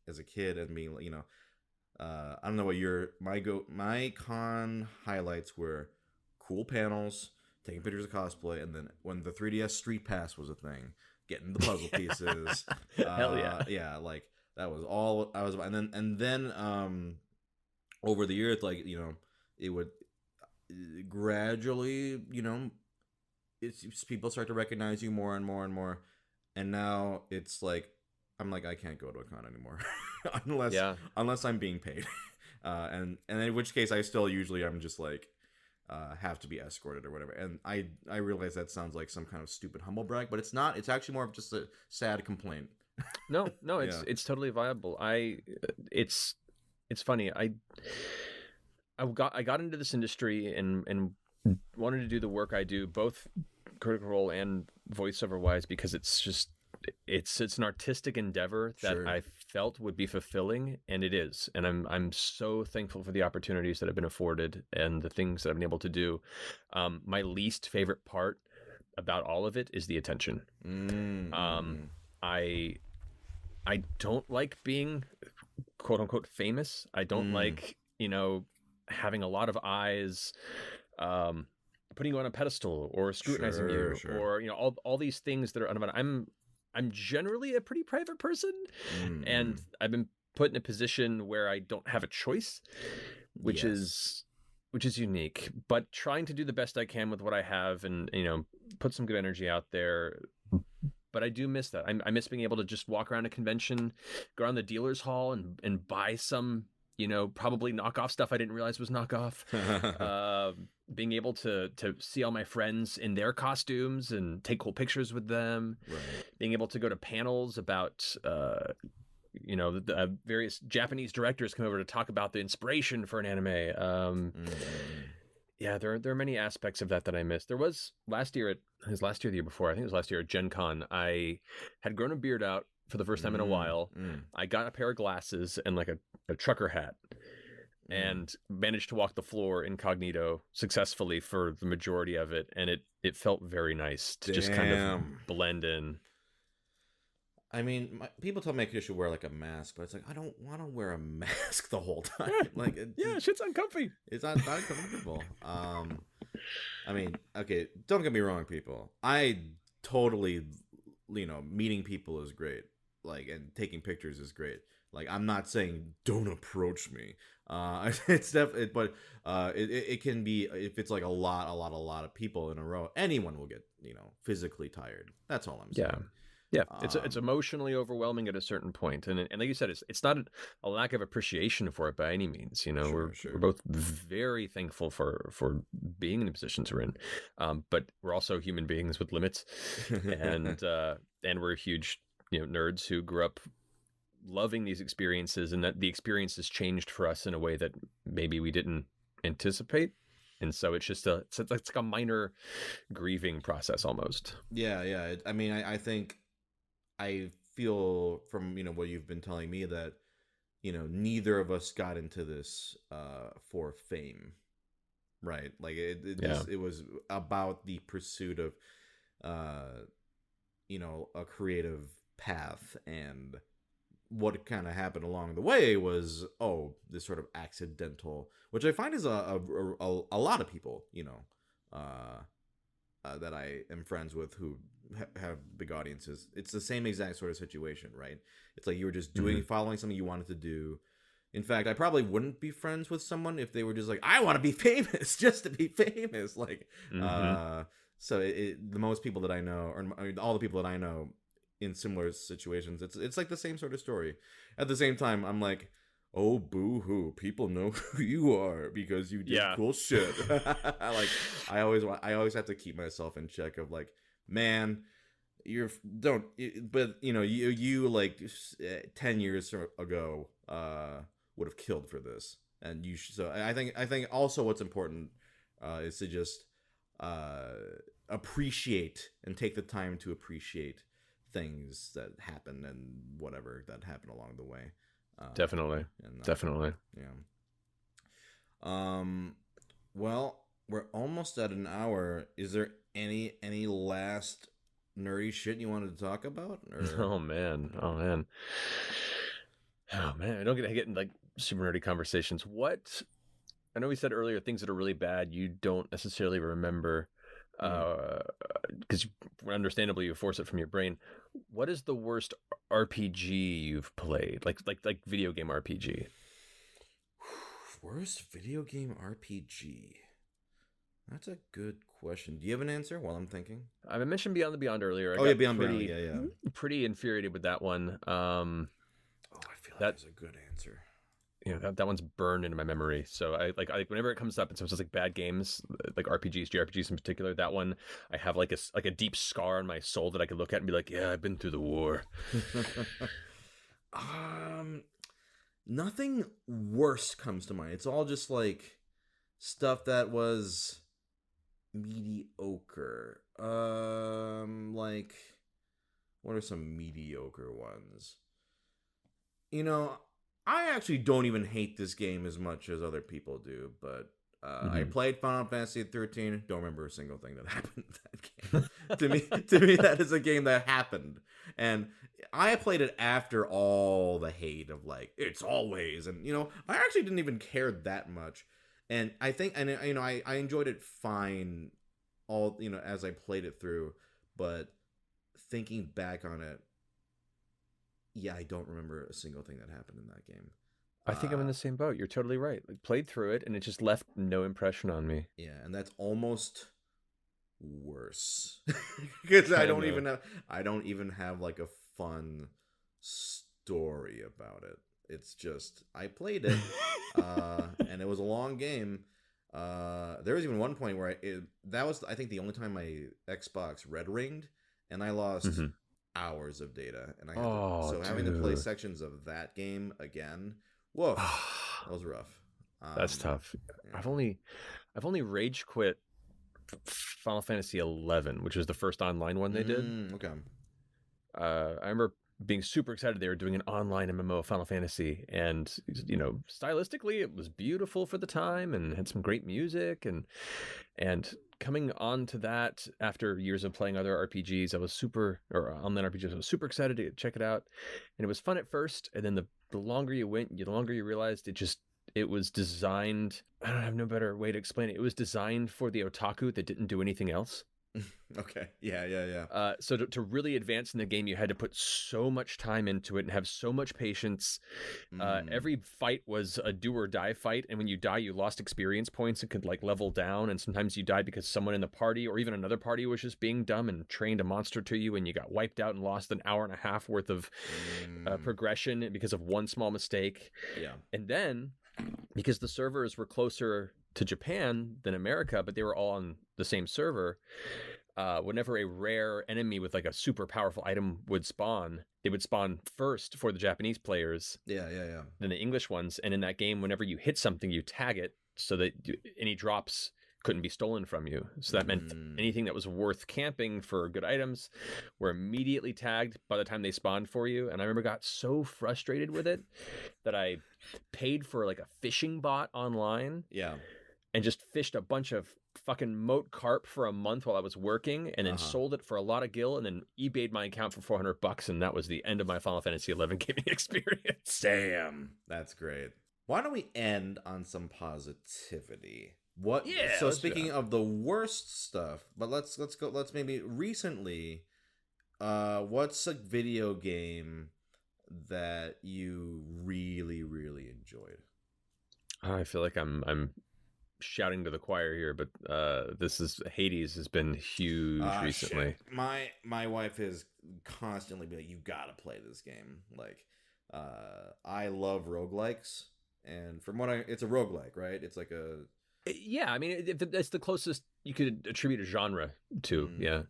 as a kid and being, I don't know what my con highlights were cool panels, taking pictures of cosplay, and then when the 3DS Street Pass was a thing, getting the puzzle pieces. Hell yeah. Yeah, like that was all I was about. And then over the years, like, it would gradually, it's people start to recognize you more and more and more, and now it's like I'm like I can't go to a con anymore unless Yeah. I'm being paid, and in which case I still usually I'm just like have to be escorted or whatever, and I realize that sounds like some kind of stupid humble brag, but it's not. It's actually more of just a sad complaint. No, no, Yeah. it's totally viable. It's it's funny. I got into this industry and wanted to do the work I do, both Critical Role and voiceover wise, because it's just it's an artistic endeavor that Sure. I felt would be fulfilling, and it is. And I'm so thankful for the opportunities that I've been afforded and the things that I've been able to do. My least favorite part about all of it is the attention. Um, Mm-hmm. I I don't like being quote unquote famous. I don't Mm. like, having a lot of eyes, um, putting you on a pedestal or scrutinizing Sure, you, sure. or all these things that are unavoidable. I'm generally a pretty private person, Mm-hmm. and I've been put in a position where I don't have a choice, which Yes. is which is unique. But trying to do the best I can with what I have, and put some good energy out there. But I do miss that. I miss being able to just walk around a convention, go around the dealer's hall, and buy some probably knockoff stuff I didn't realize was knockoff. Being able to see all my friends in their costumes and take cool pictures with them. Right. Being able to go to panels about the various Japanese directors come over to talk about the inspiration for an anime. Yeah, there are many aspects of that I missed. There was last year, the year before, I think it was last year at Gen Con, I had grown a beard out for the first time in a while. I got a pair of glasses and like a trucker hat, and managed to walk the floor incognito successfully for the majority of it, and it felt very nice to just kind of blend in. I mean, people tell me I should wear like a mask, but it's like I don't want to wear a mask the whole time. Like, shit's uncomfy. It's not comfortable. I mean, okay, don't get me wrong, people. I totally, meeting people is great. Like, and taking pictures is great. Like, I'm not saying don't approach me. It's definitely, but it can be, if it's like a lot of people in a row, anyone will get physically tired. That's all I'm saying. Yeah, it's emotionally overwhelming at a certain point, and like you said, it's not a lack of appreciation for it by any means. We're both very thankful for being in the positions we're in, but we're also human beings with limits, and we're huge nerds who grew up loving these experiences, and that the experiences changed for us in a way that maybe we didn't anticipate. And so it's just it's like a minor grieving process almost. Yeah. I mean, I think I feel from what you've been telling me that neither of us got into this for fame, right? Like it was about the pursuit of a creative path, and what kind of happened along the way was this sort of accidental, which I find is a lot of people that I am friends with who have big audiences. It's the same exact sort of situation, right? It's like you were just following something you wanted to do. In fact, I probably wouldn't be friends with someone if they were just like, I want to be famous just to be famous. Like, so the most people that I know, or all the people that I know in similar situations, it's like the same sort of story. At the same time, I'm like, oh, boo-hoo, people know who you are because you did cool shit. Like, I always have to keep myself in check of like, man, you like 10 years ago would have killed for this, and so I think also what's important is to just appreciate and take the time to appreciate things that happen and whatever that happened along the way. Definitely. Yeah. Well, we're almost at an hour. Is there any last nerdy shit you wanted to talk about? Or? Oh man. I don't get in like super nerdy conversations. What? I know we said earlier things that are really bad you don't necessarily remember, because understandably you force it from your brain. What is the worst RPG you've played? Like video game RPG. Worst video game RPG. That's a good question. Do you have an answer while I'm thinking? I mentioned Beyond the Beyond earlier. Beyond Beyond. Yeah. Pretty infuriated with that one. I feel like that's a good answer. That one's burned into my memory. So I whenever it comes up, and so it's just like bad games, like RPGs, JRPGs in particular. That one, I have like a deep scar on my soul that I could look at and be like, yeah, I've been through the war. Nothing worse comes to mind. It's all just like stuff that was mediocre. Like, what are some mediocre ones? I actually don't even hate this game as much as other people do, but I played Final Fantasy 13. Don't remember a single thing that happened in that game. to me, that is a game that happened, and I played it after all the hate of like it's always, and I actually didn't even care that much, and I think, and I enjoyed it fine, all as I played it through, but thinking back on it. Yeah, I don't remember a single thing that happened in that game. I think I'm in the same boat. You're totally right. Like, played through it, and it just left no impression on me. Yeah, and that's almost worse because I don't even have like a fun story about it. It's just I played it, and it was a long game. There was even one point where that was, I think, the only time my Xbox red ringed, and I lost hours of data, and I had Oh, so having to play sections of that game again. Woof, that was rough. That's tough. Yeah. I've only rage quit Final Fantasy 11, which was the first online one they did. Okay. I remember being super excited they were doing an online MMO of Final Fantasy, and stylistically it was beautiful for the time and had some great music, and coming on to that after years of playing other RPGs, online RPGs, I was super excited to check it out, and it was fun at first, and then the longer you went, the longer you realized it was designed. I don't have no better way to explain it. It was designed for the otaku that didn't do anything else. Okay. Yeah. So to really advance in the game, you had to put so much time into it and have so much patience. Every fight was a do or die fight, and when you die, you lost experience points and could level down. And sometimes you died because someone in the party or even another party was just being dumb and trained a monster to you, and you got wiped out and lost an hour and a half worth of progression because of one small mistake. Yeah. And then, because the servers were closer to Japan than America, but they were all on the same server, whenever a rare enemy with a super powerful item would spawn, they would spawn first for the Japanese players. Yeah. Then the English ones. And in that game, whenever you hit something, you tag it so that any drops couldn't be stolen from you. So that meant anything that was worth camping for good items were immediately tagged by the time they spawned for you. And I remember got so frustrated with it that I paid for a fishing bot online. Yeah. And just fished a bunch of fucking moat carp for a month while I was working, and then sold it for a lot of gil, and then eBayed my account for $400, and that was the end of my Final Fantasy 11 gaming experience. Damn, that's great. Why don't we end on some positivity? What? Yeah. So speaking of the worst stuff, but let's go. Let's maybe recently. What's a video game that you really enjoyed? I feel like I'm shouting to the choir here, but Hades has been huge recently. Shit. My wife is constantly be like, you gotta play this game. I love roguelikes, and from what it's a roguelike, right? It's like a I mean, that's the closest you could attribute a genre to. Yeah,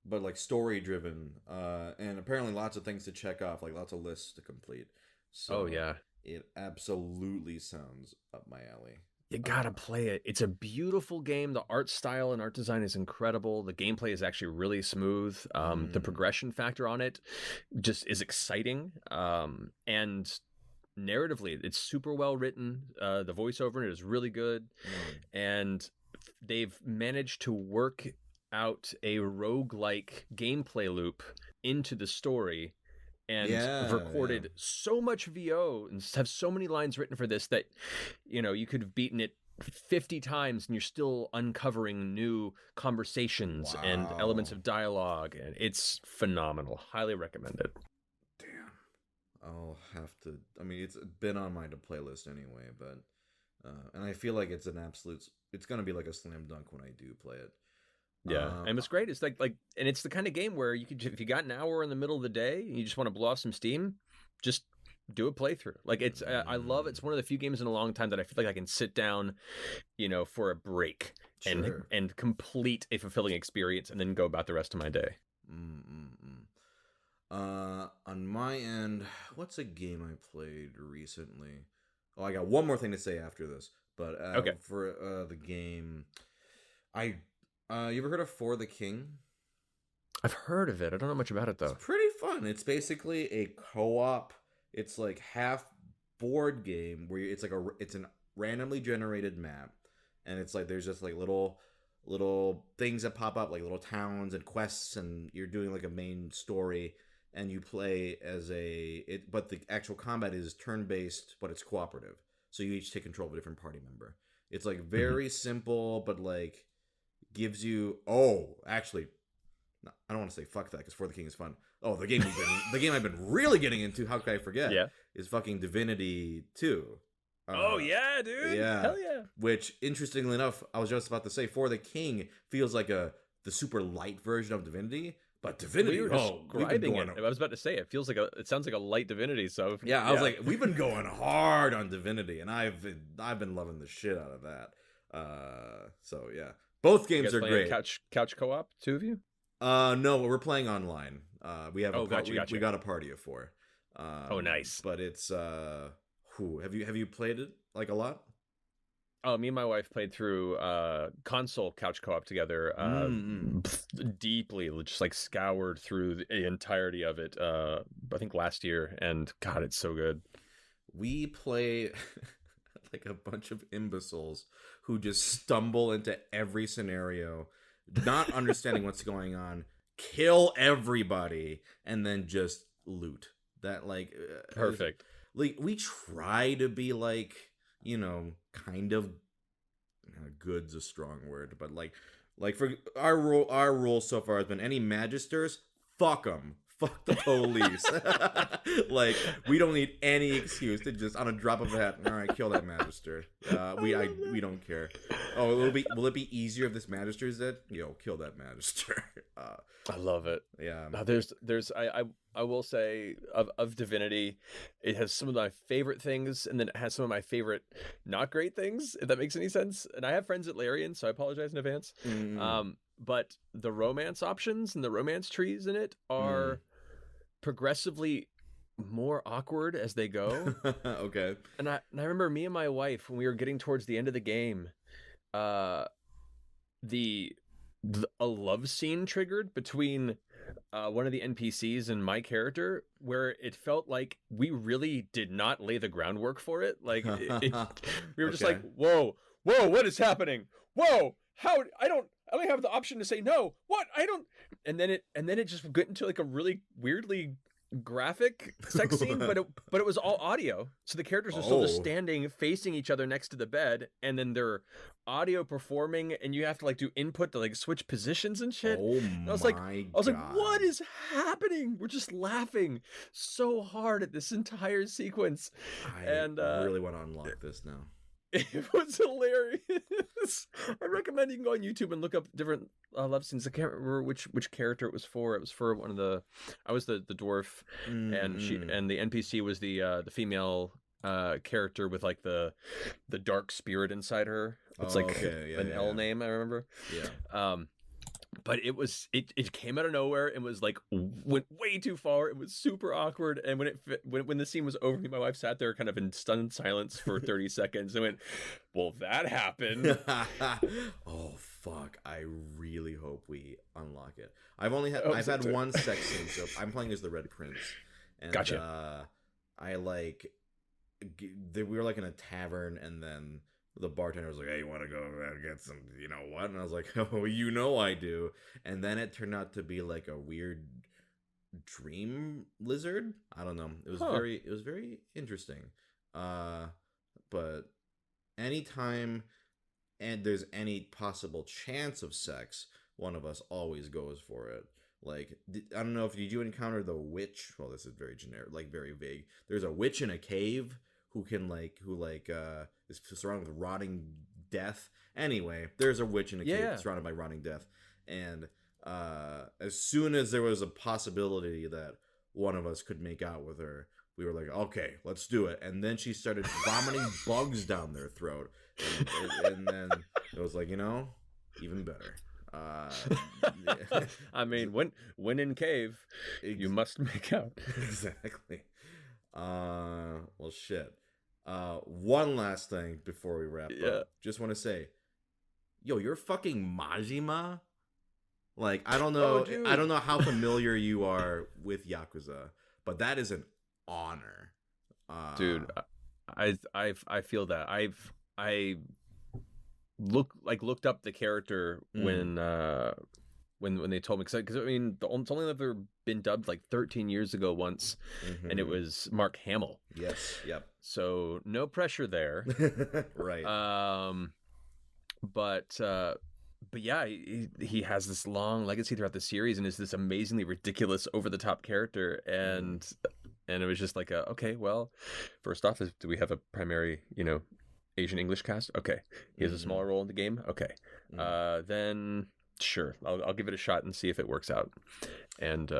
but story driven, and apparently lots of things to check off, lots of lists to complete. So it absolutely sounds up my alley. You gotta play it. It's a beautiful game. The art style and art design is incredible. The gameplay is actually really smooth. The progression factor on it just is exciting. And narratively, it's super well written. The voiceover in it is really good. And they've managed to work out a roguelike gameplay loop into the story, and recorded so much VO and have so many lines written for this that you could have beaten it 50 times and you're still uncovering new conversations and elements of dialogue, and it's phenomenal. Highly recommend it. Damn, I'll have to. I mean, it's been on my playlist anyway, but and I feel like it's it's gonna be a slam dunk when I do play it. Yeah, and it's great. It's and it's the kind of game where you could, if you got an hour in the middle of the day and you just want to blow off some steam, just do a playthrough. It's I love it. It's one of the few games in a long time that I feel like I can sit down, for a break and complete a fulfilling experience and then go about the rest of my day. On my end, what's a game I played recently? Oh, I got one more thing to say after this, but okay. For the game, you ever heard of For the King? I've heard of it. I don't know much about it though. It's pretty fun. It's basically a co-op. It's half board game where it's it's a randomly generated map, and it's there's just little things that pop up, little towns and quests, and you're doing a main story, and you play as but the actual combat is turn-based, but it's cooperative. So you each take control of a different party member. It's very simple, but gives you actually I don't want to say fuck that because For the King is fun. The game I've been really getting into, how could I forget? Is fucking Divinity 2. Yeah, dude. Yeah. Hell yeah. Which, interestingly enough, I was just about to say For the King feels like the super light version of Divinity, But Divinity, we were we've been describing going. it. I was about to say it sounds like a light Divinity. So Yeah, I was like, we've been going hard on Divinity, and I've been loving the shit out of that. So yeah, both you games guys are playing great. couch co-op, two of you. No, we're playing online. We have Gotcha. we got a party of 4. Oh, nice. But it's have you played it like a lot? Oh, me and my wife played through console couch co-op together, deeply, just like scoured through the entirety of it. I think last year, and God, it's so good. We play like a bunch of imbeciles who just stumble into every scenario, not understanding what's going on, kill everybody, and then just loot. That like Perfect. Like we try to be like, kind of good's a strong word, but like for our rule so far has been any magisters, fuck them. Fuck the police. Like, we don't need any excuse to just, on a drop of a hat, all right, kill that magister. We don't care. Oh, will it be easier if this magister is dead? Kill that magister. I love it. Yeah. I will say of Divinity, it has some of my favorite things, and then it has some of my favorite not great things, if that makes any sense. And I have friends at Larian, so I apologize in advance. But the romance options and the romance trees in it are progressively more awkward as they go. Okay. And I remember me and my wife, when we were getting towards the end of the game, a love scene triggered between one of the NPCs and my character, where it felt like we really did not lay the groundwork for it. Like we were just like, whoa, what is happening? Whoa, how I only have the option to say no. What? And then it just went into like a really weirdly graphic sex scene, but it was all audio. So the characters are still just standing facing each other next to the bed, and then they're audio performing, and you have to like do input to like switch positions and shit. And I was like, what is happening? We're just laughing so hard at this entire sequence. I really want to unlock this now. It was hilarious. I recommend you can go on YouTube and look up different love scenes. I can't remember which character it was for. It was for one of the. I was the dwarf, and the NPC was the female character with like the dark spirit inside her. It's an L name, I remember. Yeah. But it came out of nowhere and was like went way too far. It was super awkward, and when the scene was over, me and my wife sat there kind of in stunned silence for 30 seconds and went, "Well, that happened." Oh fuck! I really hope we unlock it. I've had one sex scene, so I'm playing as the Red Prince, and gotcha. We were like in a tavern, and then the bartender was like, "Hey, you want to go get some, you know what?" And I was like, "Oh, I do." And then it turned out to be like a weird dream lizard. I don't know. It was very interesting. But anytime and there's any possible chance of sex, one of us always goes for it. Like, I don't know if did you encounter the witch? Well, this is very generic, like very vague. There's a witch in a cave who is surrounded with rotting death. Anyway, there's a witch in a cave surrounded by rotting death. And as soon as there was a possibility that one of us could make out with her, we were like, okay, let's do it. And then she started vomiting bugs down their throat. And then it was like, even better. I mean, when in cave, you must make out. Exactly. Well, shit. One last thing before we wrap up. Just want to say, yo, you're fucking Majima? Like, I don't know I don't know how familiar you are with Yakuza, but that is an honor. Dude, I feel that. I looked up the character when they told me, because I mean it's only ever been dubbed like 13 years ago once, and it was Mark Hamill. Yes. Yep. So no pressure there. Right. But yeah, he has this long legacy throughout the series and is this amazingly ridiculous, over the top character, and it was just like okay, well, first off, do we have a primary Asian English cast? Okay, he has a smaller role in the game. Okay, then Sure, I'll give it a shot and see if it works out. And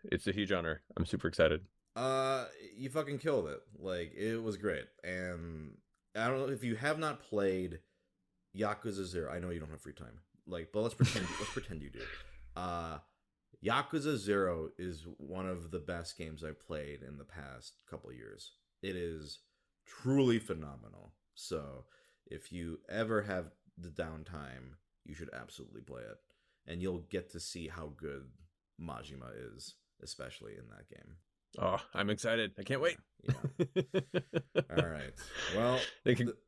it's a huge honor. I'm super excited. You fucking killed it. Like, it was great. And I don't know if you have not played Yakuza 0. I know you don't have free time. Like, but let's pretend you do. Yakuza 0 is one of the best games I've played in the past couple of years. It is truly phenomenal. So, if you ever have the downtime, you should absolutely play it. And you'll get to see how good Majima is, especially in that game. Oh, I'm excited. I can't wait. Yeah. All right. Well,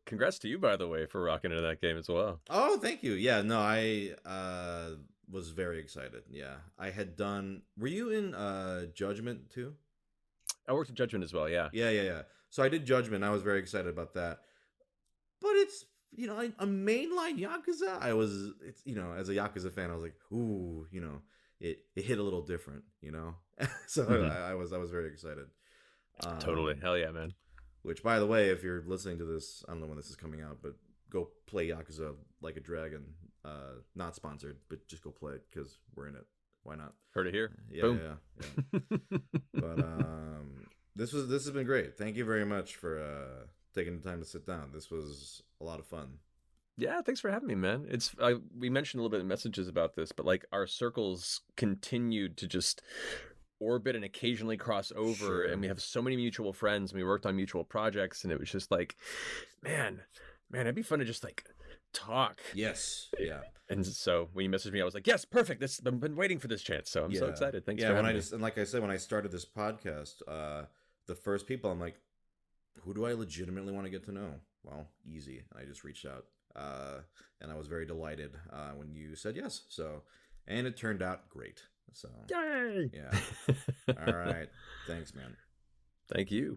congrats to you, by the way, for rocking into that game as well. Oh, thank you. Yeah, no, I was very excited. Yeah. I had done. Were you in Judgment too? I worked at Judgment as well, yeah. Yeah. So I did Judgment. I was very excited about that. But it's, a mainline Yakuza. As a Yakuza fan, I was like, ooh, it hit a little different, So I was very excited. Totally. Hell yeah, man. Which, by the way, if you're listening to this, I don't know when this is coming out, but go play Yakuza Like a Dragon. Not sponsored, but just go play it because we're in it. Why not? Heard it here. Yeah, Boom. yeah. But this has been great. Thank you very much for taking the time to sit down. This was a lot of fun. Yeah, thanks for having me, man. We mentioned a little bit in messages about this, but like our circles continued to just orbit and occasionally cross over, Sure. And we have so many mutual friends, and we worked on mutual projects, and it was just like, man, it'd be fun to just like talk. Yes. Yeah. And so when you messaged me, I was like, yes, perfect. I've been waiting for this chance, so I'm so excited. Thanks for having me. And like I said, when I started this podcast, the first people, I'm like, who do I legitimately want to get to know? Well, easy. I just reached out. And I was very delighted when you said yes. So, and it turned out great. So, yay! Yeah. All right. Thanks, man. Thank you.